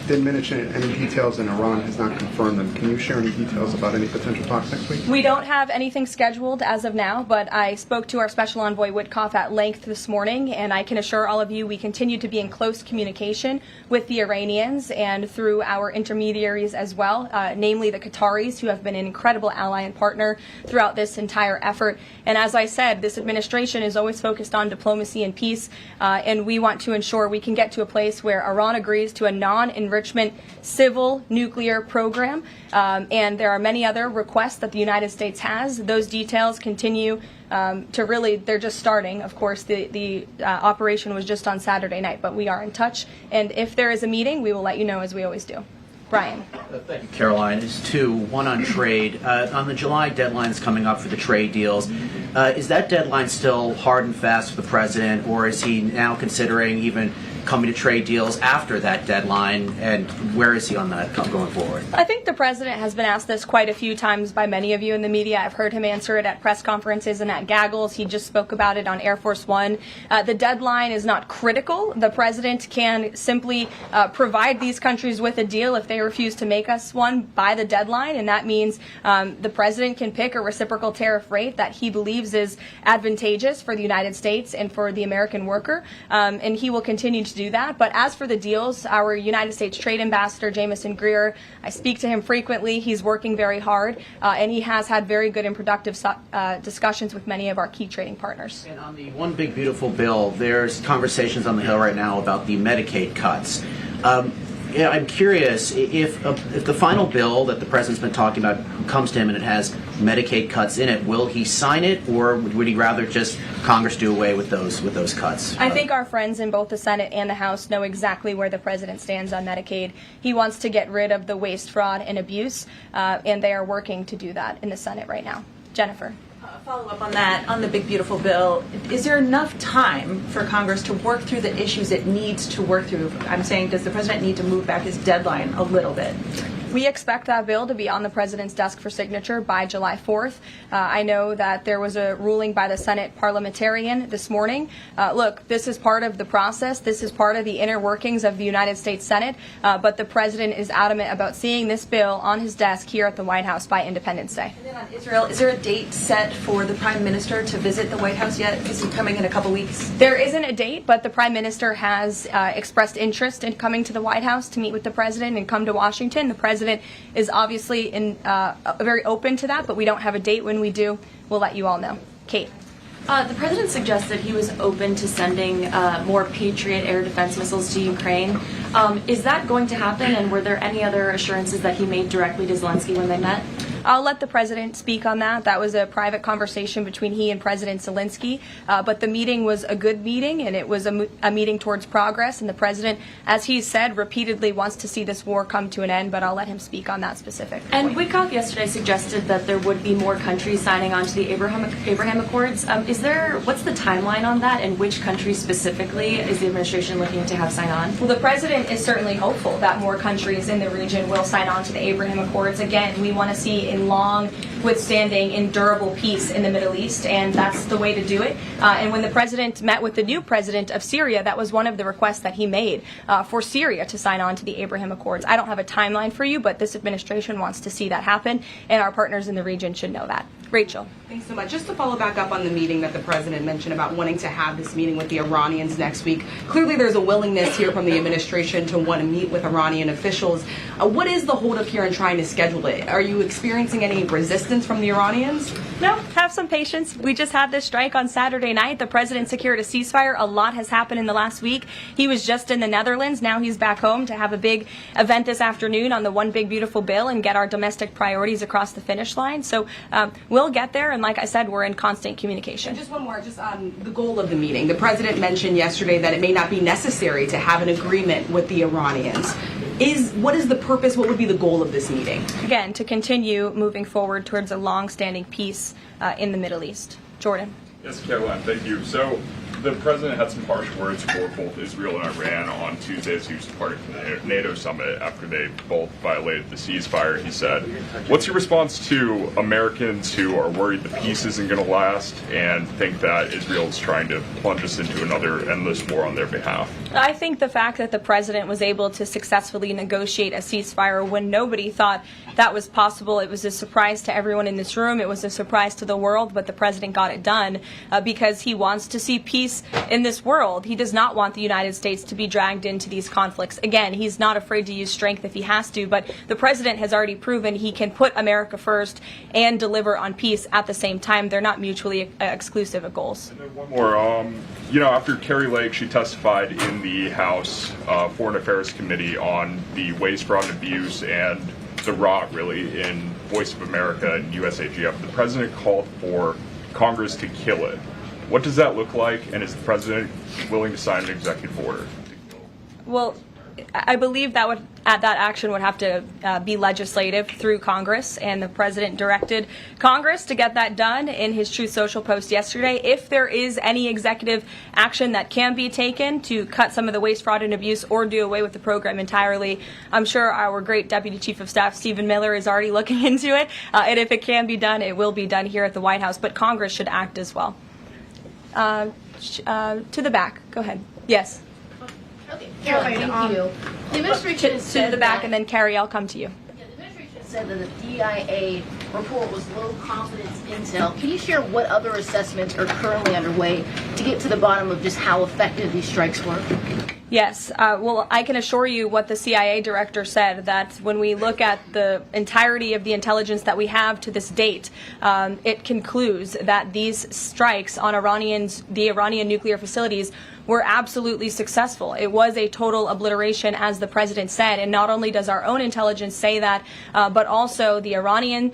Didn't mention any details, and Iran has not confirmed them. Can you share any details about any potential talks next week? We don't have anything scheduled as of now, but I spoke to our Special Envoy Witkoff at length this morning, and I can assure all of you we continue to be in close communication with the Iranians and through our intermediaries as well, namely the Qataris, who have been an incredible ally and partner throughout this entire effort. And as I said, this administration is always focused on diplomacy and peace, and we want to ensure we can get to a place where Iran agrees to a non-enrichment civil nuclear program, and there are many other requests that the United States has. Those details continue to really, they're just starting. Of course, the operation was just on Saturday night, but we are in touch, and if there is a meeting, we will let you know as we always do. Brian. Thank you, Caroline. There's two. One on trade. On the July deadlines coming up for the trade deals, is that deadline still hard and fast for the president, or is he now considering even coming to trade deals after that deadline, and where is he on that going forward? I think the president has been asked this quite a few times by many of you in the media. I've heard him answer it at press conferences and at gaggles. He just spoke about it on Air Force One. The deadline is not critical. The president can simply provide these countries with a deal if they refuse to make us one by the deadline, and that means the president can pick a reciprocal tariff rate that he believes is advantageous for the United States and for the American worker, and he will continue to do that. But as for the deals, our United States Trade Ambassador, Jameson Greer, I speak to him frequently. He's working very hard, and he has had very good and productive discussions with many of our key trading partners. And on the One Big Beautiful Bill, there's conversations on the Hill right now about the Medicaid cuts. I'm curious if the final bill that the president's been talking about comes to him and it has Medicaid cuts in it, will he sign it, or would he rather just Congress do away with those cuts? I think our friends in both the Senate and the House know exactly where the president stands on Medicaid. He wants to get rid of the waste, fraud, and abuse, and they are working to do that in the Senate right now. Jennifer. Follow up on that, on the Big Beautiful Bill. Is there enough time for Congress to work through the issues it needs to work through? I'm saying, does the president need to move back his deadline a little bit? We expect that bill to be on the president's desk for signature by July 4th. I know that there was a ruling by the Senate parliamentarian this morning. Look, this is part of the process. This is part of the inner workings of the United States Senate. But the president is adamant about seeing this bill on his desk here at the White House by Independence Day. And then on Israel, is there a date set for the prime minister to visit the White House yet? Is he coming in a couple weeks? There isn't a date, but the prime minister has expressed interest in coming to the White House to meet with the president and come to Washington. The president is obviously very open to that, but we don't have a date. When we do, we'll let you all know. Kate. The president suggested he was open to sending more Patriot air defense missiles to Ukraine. Is that going to happen, and were there any other assurances that he made directly to Zelensky when they met? I'll let the president speak on that. That was a private conversation between he and President Zelensky. But the meeting was a good meeting, and it was a meeting towards progress. And the president, as he said, repeatedly wants to see this war come to an end. But I'll let him speak on that specific point. And Witkoff yesterday suggested that there would be more countries signing on to the Abraham Accords. What's the timeline on that, and which countries specifically is the administration looking to have sign on? Well, the president is certainly hopeful that more countries in the region will sign on to the Abraham Accords. Again, we want to see in long, withstanding, endurable peace in the Middle East, and that's the way to do it. And when the president met with the new president of Syria, that was one of the requests that he made for Syria to sign on to the Abraham Accords. I don't have a timeline for you, but this administration wants to see that happen, and our partners in the region should know that. Rachel. Thanks so much. Just to follow back up on the meeting that the president mentioned about wanting to have this meeting with the Iranians next week. Clearly there's a willingness here from the administration to want to meet with Iranian officials. What is the holdup here in trying to schedule it? Are you experiencing any resistance from the Iranians? No, have some patience. We just had this strike on Saturday night. The president secured a ceasefire. A lot has happened in the last week. He was just in the Netherlands. Now he's back home to have a big event this afternoon on the One Big Beautiful Bill and get our domestic priorities across the finish line. So we'll get there. And like I said, we're in constant communication. And just one more, just on the goal of the meeting. The president mentioned yesterday that it may not be necessary to have an agreement with the Iranians. What is the purpose? What would be the goal of this meeting? Again, to continue moving forward towards a long-standing peace in the Middle East. Jordan. Yes, Caroline, thank you. So the president had some harsh words for both Israel and Iran on Tuesday as he was departing from the NATO summit after they both violated the ceasefire. He said, what's your response to Americans who are worried the peace isn't going to last and think that Israel is trying to plunge us into another endless war on their behalf? I think the fact that the president was able to successfully negotiate a ceasefire when nobody thought that was possible, it was a surprise to everyone in this room. It was a surprise to the world, but the president got it done because he wants to see peace in this world. He does not want the United States to be dragged into these conflicts. Again, he's not afraid to use strength if he has to, but the president has already proven he can put America first and deliver on peace at the same time. They're not mutually exclusive goals. And then one more. After Kari Lake, she testified in the House Foreign Affairs Committee on the waste, fraud, and abuse and the rot, really, in Voice of America and USAGF. The president called for Congress to kill it. What does that look like, and is the president willing to sign an executive order? Well, I believe that action would have to be legislative through Congress, and the president directed Congress to get that done in his Truth Social post yesterday. If there is any executive action that can be taken to cut some of the waste, fraud, and abuse or do away with the program entirely, I'm sure our great Deputy Chief of Staff, Stephen Miller, is already looking into it. And if it can be done, it will be done here at the White House. But Congress should act as well. To the back. Go ahead. Yes. Okay, Caroline, thank you. The administration to the back, and then Carrie, I'll come to you. Yeah, the administration said that the DIA report was low confidence intel. Can you share what other assessments are currently underway to get to the bottom of just how effective these strikes were? Yes. Well, I can assure you what the CIA director said, that when we look at the entirety of the intelligence that we have to this date, it concludes that these strikes on the Iranian nuclear facilities were absolutely successful. It was a total obliteration, as the president said, and not only does our own intelligence say that, but also the Iranian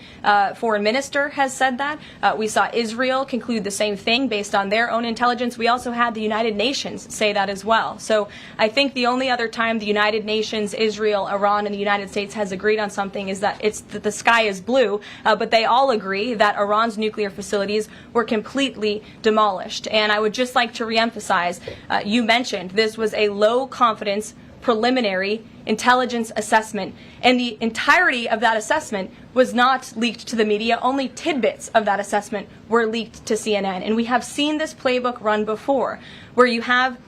foreign minister has said that. We saw Israel conclude the same thing based on their own intelligence. We also had the United Nations say that as well. So I think the only other time the United Nations, Israel, Iran, and the United States has agreed on something is that the sky is blue, but they all agree that Iran's nuclear facilities were completely demolished. And I would just like to reemphasize, you mentioned this was a low confidence preliminary intelligence assessment, and the entirety of that assessment was not leaked to the media. Only tidbits of that assessment were leaked to CNN. And we have seen this playbook run before, where you have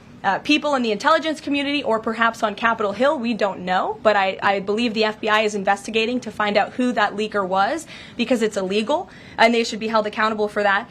people in the intelligence community, or perhaps on Capitol Hill, we don't know, but I believe the FBI is investigating to find out who that leaker was, because it's illegal and they should be held accountable for that.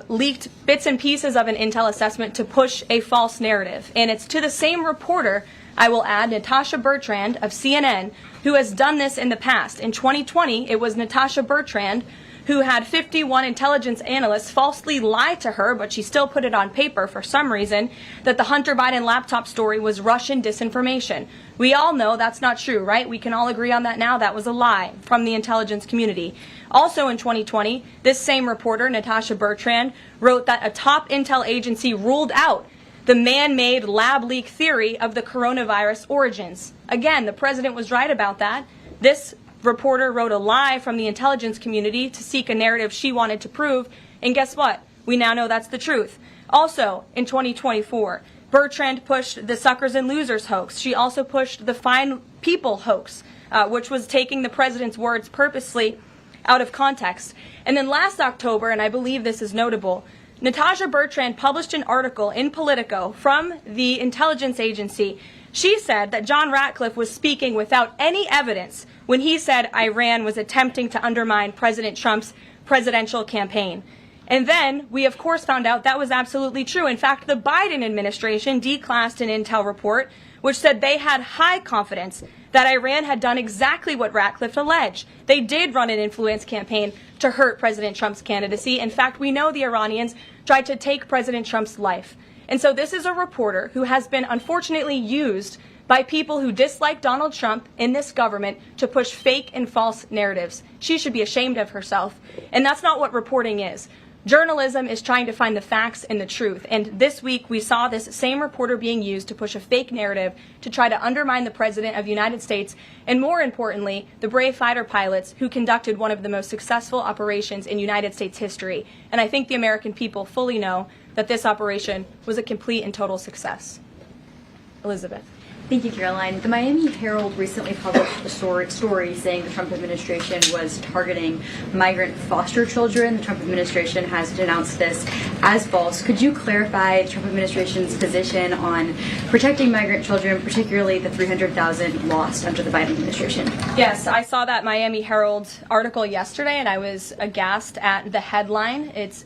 Leaked bits and pieces of an intel assessment to push a false narrative. And it's to the same reporter, I will add, Natasha Bertrand of CNN, who has done this in the past. In 2020, it was Natasha Bertrand who had 51 intelligence analysts falsely lie to her, but she still put it on paper for some reason, that the Hunter Biden laptop story was Russian disinformation. We all know that's not true, right? We can all agree on that now. That was a lie from the intelligence community. Also in 2020, this same reporter, Natasha Bertrand, wrote that a top intel agency ruled out the man-made lab leak theory of the coronavirus origins. Again, the president was right about that. This reporter wrote a lie from the intelligence community to seek a narrative she wanted to prove, and guess what? We now know that's the truth. Also, in 2024, Bertrand pushed the suckers and losers hoax. She also pushed the fine people hoax, which was taking the president's words purposely out of context. And then last October, and I believe this is notable, Natasha Bertrand published an article in Politico from the intelligence agency. She said that John Ratcliffe was speaking without any evidence when he said Iran was attempting to undermine President Trump's presidential campaign. And then we, of course, found out that was absolutely true. In fact, the Biden administration declassed an intel report which said they had high confidence that Iran had done exactly what Ratcliffe alleged. They did run an influence campaign to hurt President Trump's candidacy. In fact, we know the Iranians tried to take President Trump's life. And so this is a reporter who has been unfortunately used by people who dislike Donald Trump in this government to push fake and false narratives. She should be ashamed of herself. And that's not what reporting is. Journalism is trying to find the facts and the truth. And this week we saw this same reporter being used to push a fake narrative to try to undermine the President of the United States and, more importantly, the brave fighter pilots who conducted one of the most successful operations in United States history. And I think the American people fully know that this operation was a complete and total success. Elizabeth. Thank you, Caroline. The Miami Herald recently published a story saying the Trump administration was targeting migrant foster children. The Trump administration has denounced this as false. Could you clarify the Trump administration's position on protecting migrant children, particularly the 300,000 lost under the Biden administration? Yes, I saw that Miami Herald article yesterday, and I was aghast at the headline. It's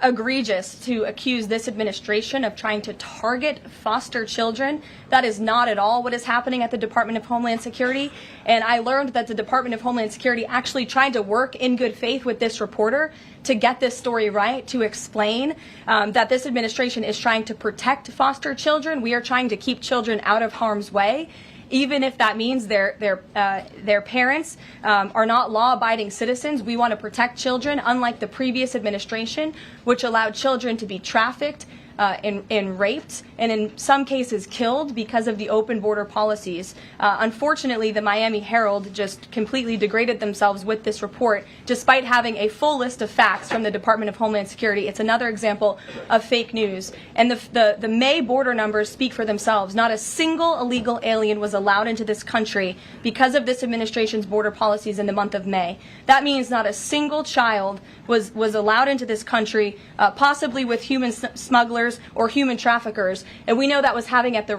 egregious to accuse this administration of trying to target foster children. That is not at all what is happening at the Department of Homeland Security. And I learned that the Department of Homeland Security actually tried to work in good faith with this reporter to get this story right, to explain that this administration is trying to protect foster children. We are trying to keep children out of harm's way, even if that means their parents are not law-abiding citizens. We want to protect children, unlike the previous administration, which allowed children to be trafficked and raped, and in some cases killed because of the open border policies. Unfortunately, the Miami Herald just completely degraded themselves with this report, despite having a full list of facts from the Department of Homeland Security. It's another example of fake news. And the May border numbers speak for themselves. Not a single illegal alien was allowed into this country because of this administration's border policies in the month of May. That means not a single child was allowed into this country, possibly with human smugglers or human traffickers. And we know that was happening at the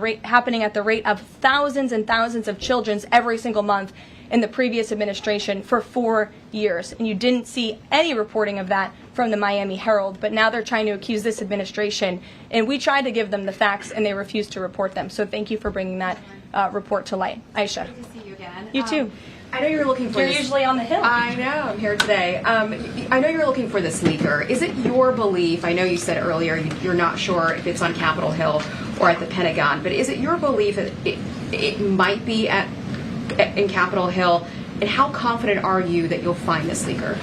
rate of thousands and thousands of children every single month in the previous administration for 4 years. And you didn't see any reporting of that from the Miami Herald, but now they're trying to accuse this administration. And we tried to give them the facts, and they refused to report them. So thank you for bringing that report to light. Aisha. Good to see you again. You too. I know you're looking for You're this. usually on the Hill. I know, I'm here today. I know you're looking for this leaker. Is it your belief, I know you said earlier you're not sure if it's on Capitol Hill or at the Pentagon, but is it your belief that it might be in Capitol Hill? And how confident are you that you'll find this leaker?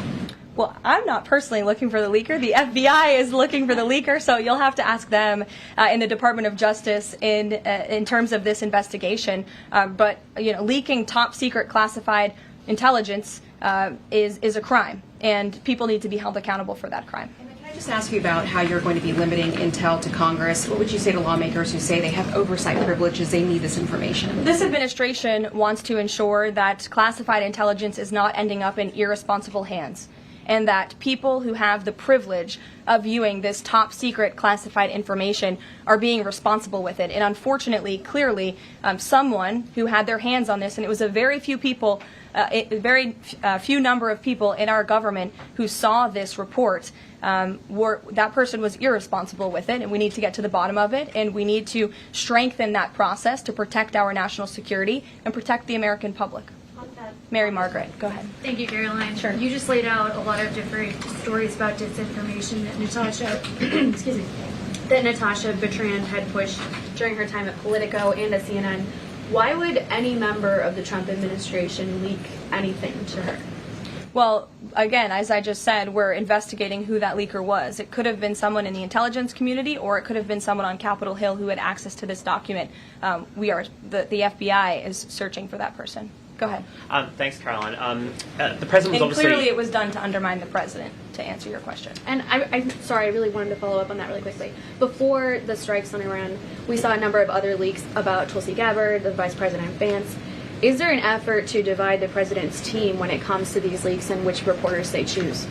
Well, I'm not personally looking for the leaker. The FBI is looking for the leaker, so you'll have to ask them in the Department of Justice in terms of this investigation. But leaking top secret classified intelligence is a crime, and people need to be held accountable for that crime. Can I just ask you about how you're going to be limiting intel to Congress? What would you say to lawmakers who say they have oversight privileges, they need this information? This administration wants to ensure that classified intelligence is not ending up in irresponsible hands, and that people who have the privilege of viewing this top secret classified information are being responsible with it. And unfortunately, clearly, someone who had their hands on this, and it was a very few people, few number of people in our government who saw this report, that person was irresponsible with it, and we need to get to the bottom of it, and we need to strengthen that process to protect our national security and protect the American public. On that Mary Margaret, go ahead. Thank you, Caroline. Sure. You just laid out a lot of different stories about disinformation that Natasha, excuse me, that Natasha Bertrand had pushed during her time at Politico and at CNN. Why would any member of the Trump administration leak anything to her? Well, again, as I just said, we're investigating who that leaker was. It could have been someone in the intelligence community, or it could have been someone on Capitol Hill who had access to this document. The FBI is searching for that person. Go ahead. Thanks, Caroline. The president was obviously... clearly it was done to undermine the president, to answer your question. And I'm sorry, I really wanted to follow up on that really quickly. Before the strikes on Iran, we saw a number of other leaks about Tulsi Gabbard, the Vice President Vance. Is there an effort to divide the president's team when it comes to these leaks and which reporters they choose?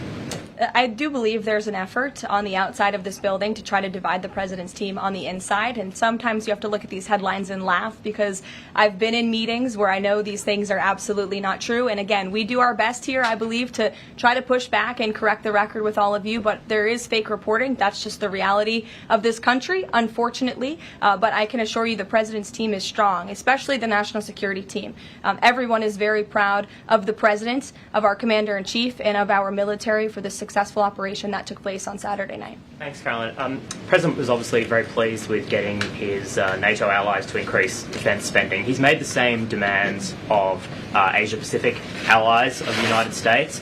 I do believe there's an effort on the outside of this building to try to divide the president's team on the inside, and sometimes you have to look at these headlines and laugh, because I've been in meetings where I know these things are absolutely not true. And again, we do our best here, I believe, to try to push back and correct the record with all of you, but there is fake reporting. That's just the reality of this country, unfortunately. But I can assure you the president's team is strong, especially the national security team. Everyone is very proud of the president, of our commander-in-chief, and of our military for the successful operation that took place on Saturday night. Thanks, Caroline. The president was obviously very pleased with getting his NATO allies to increase defence spending. He's made the same demands of Asia-Pacific allies of the United States,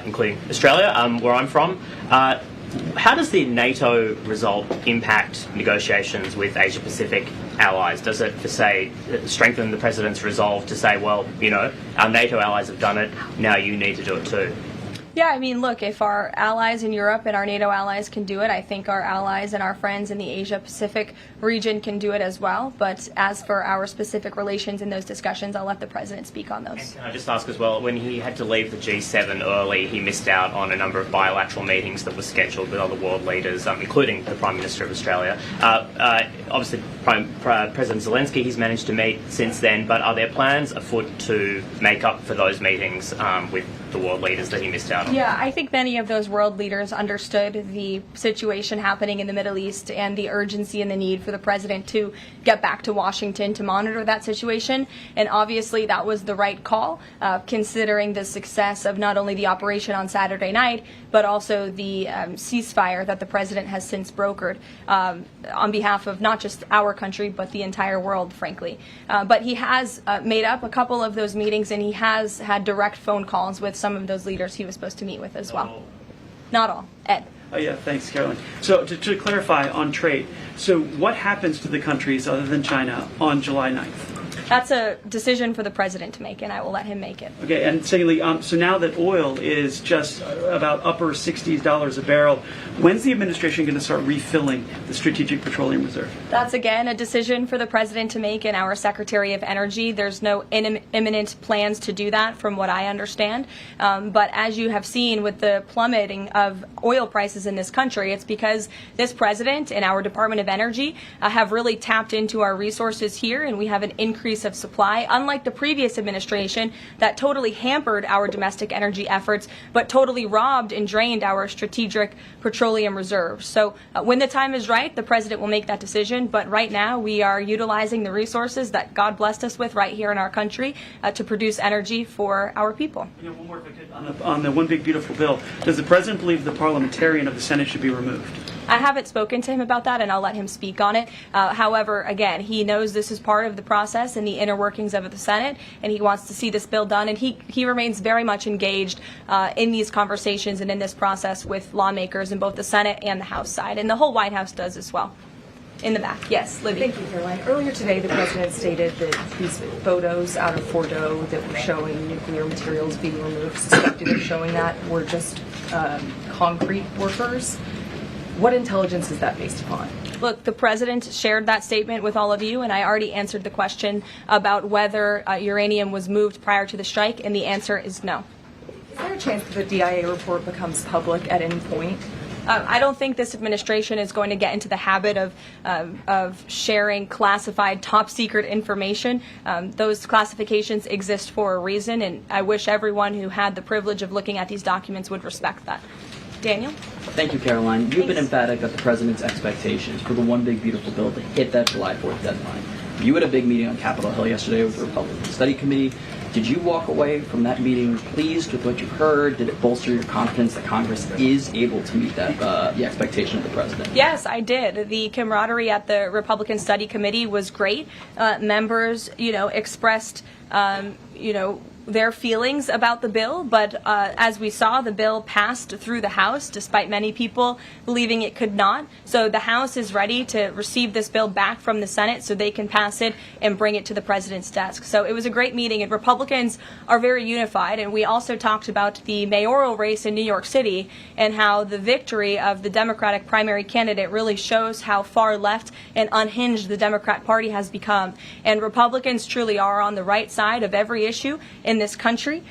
including Australia, where I'm from. How does the NATO result impact negotiations with Asia-Pacific allies? Does it, for say, strengthen the president's resolve to say, well, you know, our NATO allies have done it, now you need to do it too? Yeah, I mean, look, if our allies in Europe and our NATO allies can do it, I think our allies and our friends in the Asia-Pacific region can do it as well. But as for our specific relations in those discussions, I'll let the president speak on those. And can I just ask as well, when he had to leave the G7 early, he missed out on a number of bilateral meetings that were scheduled with other world leaders, including the Prime Minister of Australia. Obviously, President Zelensky, he's managed to meet since then, but are there plans afoot to make up for those meetings with the world leaders that he missed out on? Yeah, I think many of those world leaders understood the situation happening in the Middle East and the urgency and the need for the president to get back to Washington to monitor that situation. And obviously that was the right call, considering the success of not only the operation on Saturday night, but also the ceasefire that the president has since brokered on behalf of not just our country, but the entire world, frankly. But he has made up a couple of those meetings, and he has had direct phone calls with some of those leaders he was supposed to meet with as well. Not all. Ed. Oh, yeah, thanks, Caroline. So to clarify on trade, so what happens to the countries other than China on July 9th? That's a decision for the president to make, and I will let him make it. Okay, and secondly, so now that oil is just about upper $60s a barrel, when's the administration going to start refilling the Strategic Petroleum Reserve? That's, again, a decision for the president to make and our Secretary of Energy. There's no imminent plans to do that, from what I understand. But as you have seen with the plummeting of oil prices in this country, it's because this president and our Department of Energy have really tapped into our resources here, and we have an increase of supply, unlike the previous administration that totally hampered our domestic energy efforts, but totally robbed and drained our strategic petroleum reserves. So when the time is right, the president will make that decision. But right now, we are utilizing the resources that God blessed us with right here in our country to produce energy for our people. You know, one more if I could, on the One Big Beautiful Bill, does the president believe the parliamentarian of the Senate should be removed? I haven't spoken to him about that, and I'll let him speak on it. However, again, he knows this is part of the process and the inner workings of the Senate, and he wants to see this bill done, and he remains very much engaged in these conversations and in this process with lawmakers in both the Senate and the House side, and the whole White House does as well. In the back. Yes, Libby. Thank you, Caroline. Earlier today, the president stated that these photos out of Fordo that were showing nuclear materials being removed, suspected of showing that, were just concrete workers. What intelligence is that based upon? Look, the president shared that statement with all of you, and I already answered the question about whether uranium was moved prior to the strike, and the answer is no. Is there a chance that the DIA report becomes public at any point? I don't think this administration is going to get into the habit of sharing classified, top-secret information. Those classifications exist for a reason, and I wish everyone who had the privilege of looking at these documents would respect that. Daniel? Thank you, Caroline. You've been emphatic that the president's expectations for the One Big Beautiful Bill to hit that July 4th deadline. You had a big meeting on Capitol Hill yesterday with the Republican Study Committee. Did you walk away from that meeting pleased with what you heard? Did it bolster your confidence that Congress is able to meet that the expectation of the president? Yes, I did. The camaraderie at the Republican Study Committee was great. Members, expressed, their feelings about the bill, but as we saw, the bill passed through the House, despite many people believing it could not. So the House is ready to receive this bill back from the Senate so they can pass it and bring it to the president's desk. So it was a great meeting, and Republicans are very unified. And we also talked about the mayoral race in New York City and how the victory of the Democratic primary candidate really shows how far left and unhinged the Democrat Party has become. And Republicans truly are on the right side of every issue in this country.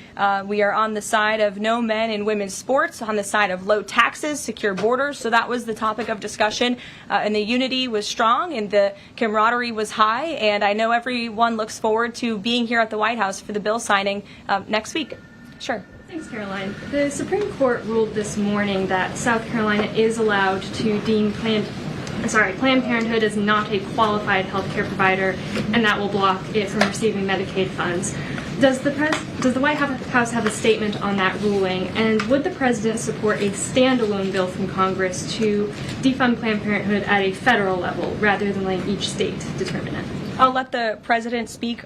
We are on the side of no men in women's sports, on the side of low taxes, secure borders. So that was the topic of discussion, and the unity was strong and the camaraderie was high, and I know everyone looks forward to being here at the White House for the bill signing next week. Sure. Thanks, Caroline. The Supreme Court ruled this morning that South Carolina is allowed to deem Planned Parenthood as not a qualified health care provider, and that will block it from receiving Medicaid funds. Does the White House have a statement on that ruling, and would the president support a standalone bill from Congress to defund Planned Parenthood at a federal level rather than letting each state determine it? I'll let the president speak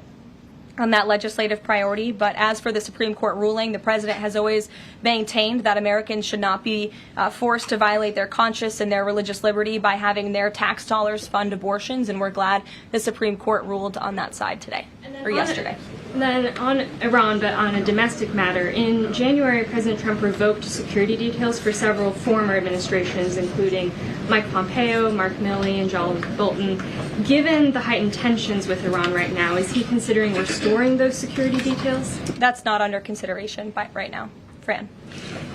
on that legislative priority, but as for the Supreme Court ruling, the president has always maintained that Americans should not be forced to violate their conscience and their religious liberty by having their tax dollars fund abortions, and we're glad the Supreme Court ruled on that side today, or yesterday. Then on Iran, but on a domestic matter, in January, President Trump revoked security details for several former administrations, including Mike Pompeo, Mark Milley, and John Bolton. Given the heightened tensions with Iran right now, is he considering restoring those security details? That's not under consideration right now. Fran.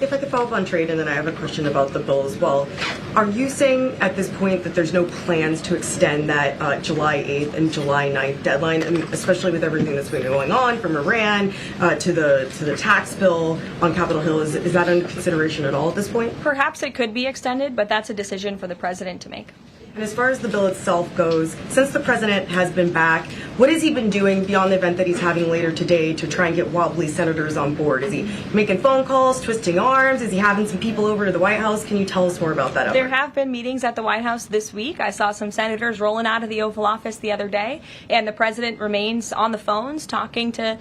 If I could follow up on trade, and then I have a question about the bill as well. Are you saying at this point that there's no plans to extend that July 8th and July 9th deadline, and especially with everything that's been going on from Iran to the tax bill on Capitol Hill? Is that under consideration at all at this point? Perhaps it could be extended, but that's a decision for the president to make. And as far as the bill itself goes, since the president has been back, what has he been doing beyond the event that he's having later today to try and get wobbly senators on board? Is he making phone calls, twisting arms? Is he having some people over to the White House? Can you tell us more about that? There have been meetings at the White House this week. I saw some senators rolling out of the Oval Office the other day, and the president remains on the phones talking to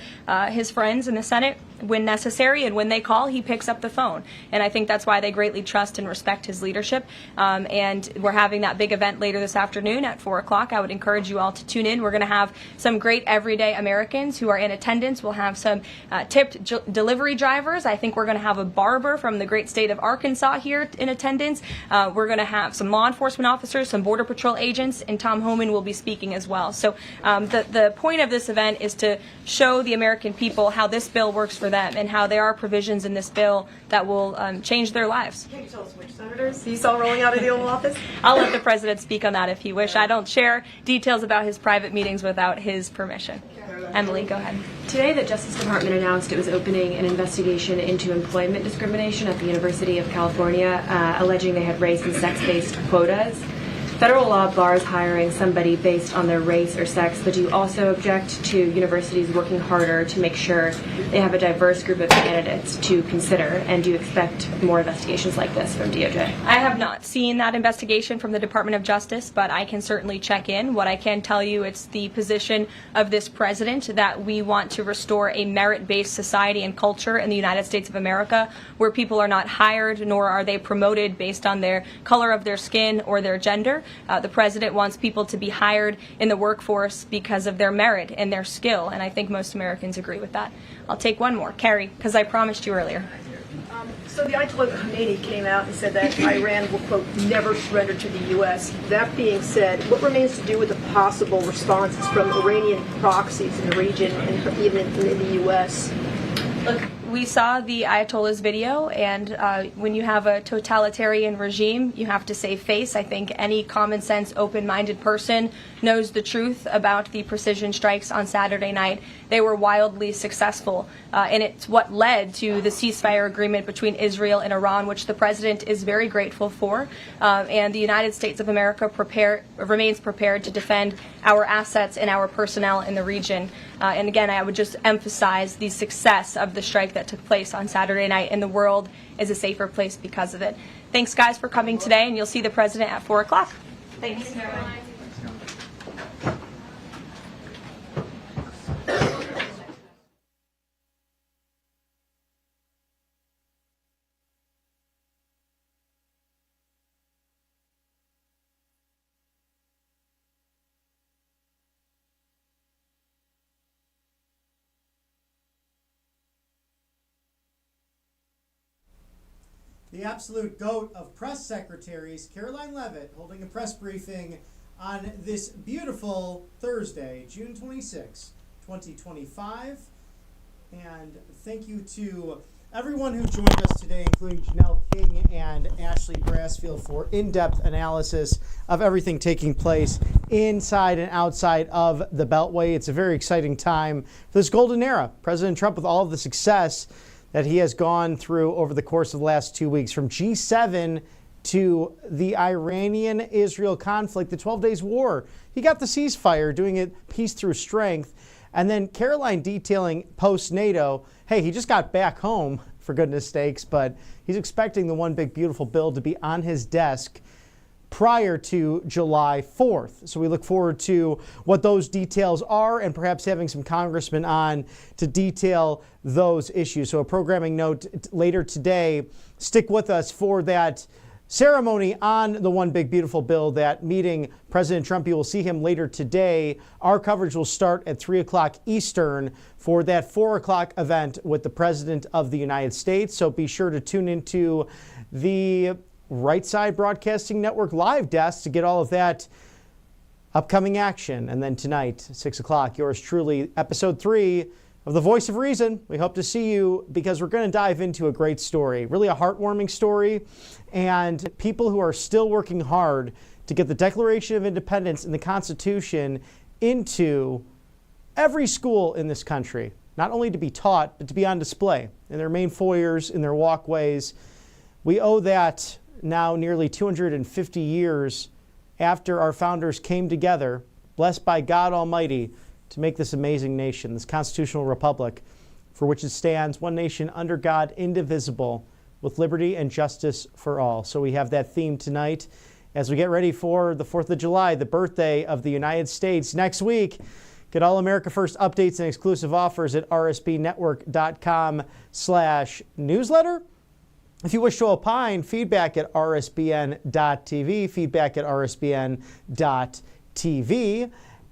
his friends in the Senate when necessary, and when they call, he picks up the phone. And I think that's why they greatly trust and respect his leadership. And we're having that big event later this afternoon at 4 o'clock. I would encourage you all to tune in. We're going to have some great everyday Americans who are in attendance. We'll have some tipped delivery drivers. I think we're going to have a barber from the great state of Arkansas here in attendance. We're going to have some law enforcement officers, some Border Patrol agents, and Tom Homan will be speaking as well. So the point of this event is to show the American people how this bill works for them and how there are provisions in this bill that will change their lives. Can you tell us which senators you saw rolling out of the Oval Office? I'll let the president speak on that if he wish. I don't share details about his private meetings without his permission. Emily, go ahead. Today, the Justice Department announced it was opening an investigation into employment discrimination at the University of California, alleging they had race and sex-based quotas. Federal law bars hiring somebody based on their race or sex, but do you also object to universities working harder to make sure they have a diverse group of candidates to consider? And do you expect more investigations like this from DOJ? I have not seen that investigation from the Department of Justice, but I can certainly check in. What I can tell you, it's the position of this president that we want to restore a merit-based society and culture in the United States of America where people are not hired nor are they promoted based on their color of their skin or their gender. The president wants people to be hired in the workforce because of their merit and their skill, and I think most Americans agree with that. I'll take one more. Carrie, because I promised you earlier. So the Ayatollah Khomeini came out and said that Iran will, quote, never surrender to the U.S. That being said, what remains to do with the possible responses from Iranian proxies in the region and even in the U.S.? Look, we saw the Ayatollah's video, and when you have a totalitarian regime, you have to save face. I think any common sense, open-minded person knows the truth about the precision strikes on Saturday night. They were wildly successful, and it's what led to the ceasefire agreement between Israel and Iran, which the president is very grateful for. And the United States of America remains prepared to defend our assets and our personnel in the region. And again, I would just emphasize the success of the strike that took place on Saturday night, and the world is a safer place because of it. Thanks, guys, for coming today, and you'll see the president at 4 o'clock. Thanks. The absolute GOAT of press secretaries, Karoline Leavitt, holding a press briefing on this beautiful Thursday, June 26, 2025. And thank you to everyone who joined us today, including Janelle King and Ashley Brassfield, for in-depth analysis of everything taking place inside and outside of the Beltway. It's a very exciting time for this golden era. President Trump, with all of the success that he has gone through over the course of the last 2 weeks, from G7 to the Iranian-Israel conflict, the 12 days war. He got the ceasefire, doing it peace through strength. And then Karoline detailing post-NATO, hey, he just got back home, for goodness sakes, but he's expecting the one big beautiful bill to be on his desk prior to July 4th. So we look forward to what those details are, and perhaps having some congressmen on to detail those issues. So a programming note later today, stick with us for that ceremony on the one big beautiful bill, that meeting President Trump. You will see him later today. Our coverage will start at 3 o'clock Eastern for that 4 o'clock event with the President of the United States. So be sure to tune into the Right Side Broadcasting Network live desk to get all of that upcoming action. And then tonight, 6 o'clock, yours truly, episode 3 of The Voice of Reason. We hope to see you, because we're going to dive into a great story, really a heartwarming story, and people who are still working hard to get the Declaration of Independence and the Constitution into every school in this country, not only to be taught, but to be on display in their main foyers, in their walkways. We owe that now nearly 250 years after our founders came together, blessed by God Almighty, to make this amazing nation, this constitutional republic, for which it stands, one nation under God, indivisible, with liberty and justice for all. So we have that theme tonight as we get ready for the 4th of July, the birthday of the United States. Next week, get all America First updates and exclusive offers at rsbnetwork.com/newsletter. If you wish to opine, feedback at rsbn.tv, feedback at rsbn.tv.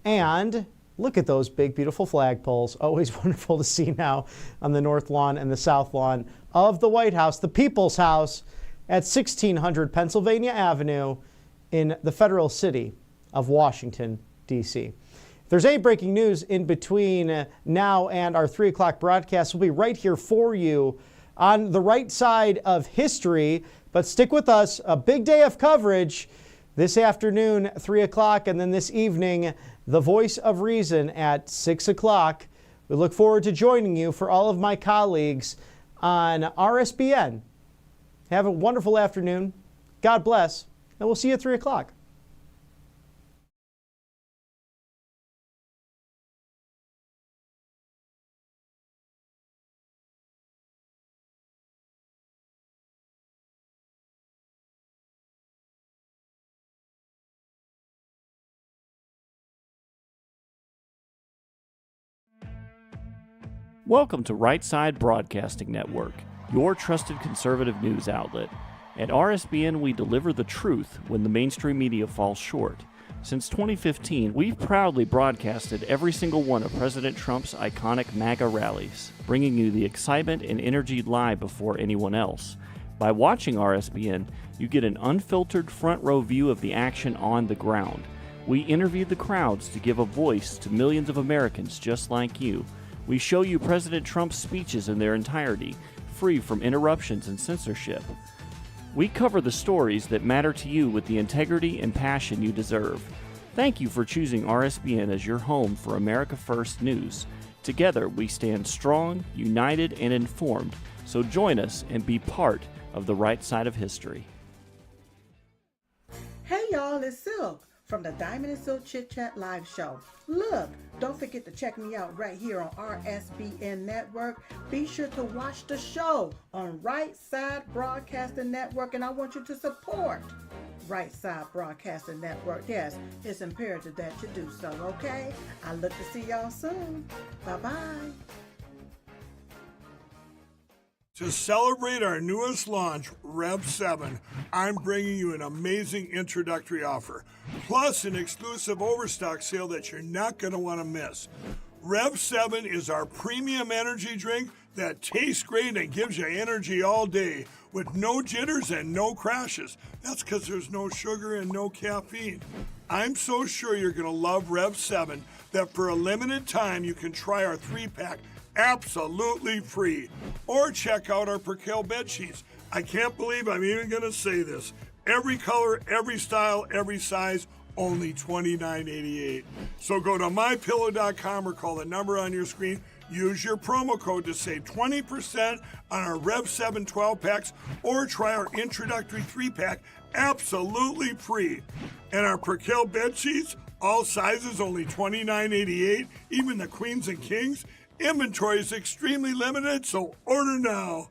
And look at those big, beautiful flagpoles. Always wonderful to see now on the north lawn and the south lawn of the White House, the People's House at 1600 Pennsylvania Avenue in the federal city of Washington, D.C. If there's any breaking news in between now and our 3 o'clock broadcast, we'll be right here for you on the right side of history. But stick with us, a big day of coverage this afternoon, 3 o'clock, and then this evening, The Voice of Reason at 6 o'clock. We look forward to joining you for all of my colleagues on RSBN. Have a wonderful afternoon. God bless, and we'll see you at 3 o'clock. Welcome to Right Side Broadcasting Network, your trusted conservative news outlet. At RSBN, we deliver the truth when the mainstream media falls short. Since 2015, we've proudly broadcasted every single one of President Trump's iconic MAGA rallies, bringing you the excitement and energy live before anyone else. By watching RSBN, you get an unfiltered front row view of the action on the ground. We interview the crowds to give a voice to millions of Americans just like you. We show you President Trump's speeches in their entirety, free from interruptions and censorship. We cover the stories that matter to you with the integrity and passion you deserve. Thank you for choosing RSBN as your home for America First News. Together, we stand strong, united, and informed. So join us and be part of the right side of history. Hey y'all, it's Silk from the Diamond and Silk Chit Chat Live Show. Look, don't forget to check me out right here on RSBN Network. Be sure to watch the show on Right Side Broadcasting Network, and I want you to support Right Side Broadcasting Network. Yes, it's imperative that you do so, okay? I look to see y'all soon. Bye-bye. To celebrate our newest launch, Rev 7, I'm bringing you an amazing introductory offer, plus an exclusive overstock sale that you're not going to want to miss. Rev 7 is our premium energy drink that tastes great and gives you energy all day with no jitters and no crashes. That's because there's no sugar and no caffeine. I'm so sure you're going to love Rev 7 that for a limited time you can try our 3-pack absolutely free. Or check out our Percale bed sheets. I can't believe I'm even going to say this. Every color, every style, every size, only $29.88. So go to mypillow.com or call the number on your screen. Use your promo code to save 20% on our Rev 7 12-packs or try our introductory 3-pack absolutely free. And our Percale bed sheets, all sizes only $29.88, even the queens and kings. Inventory is extremely limited, so order now.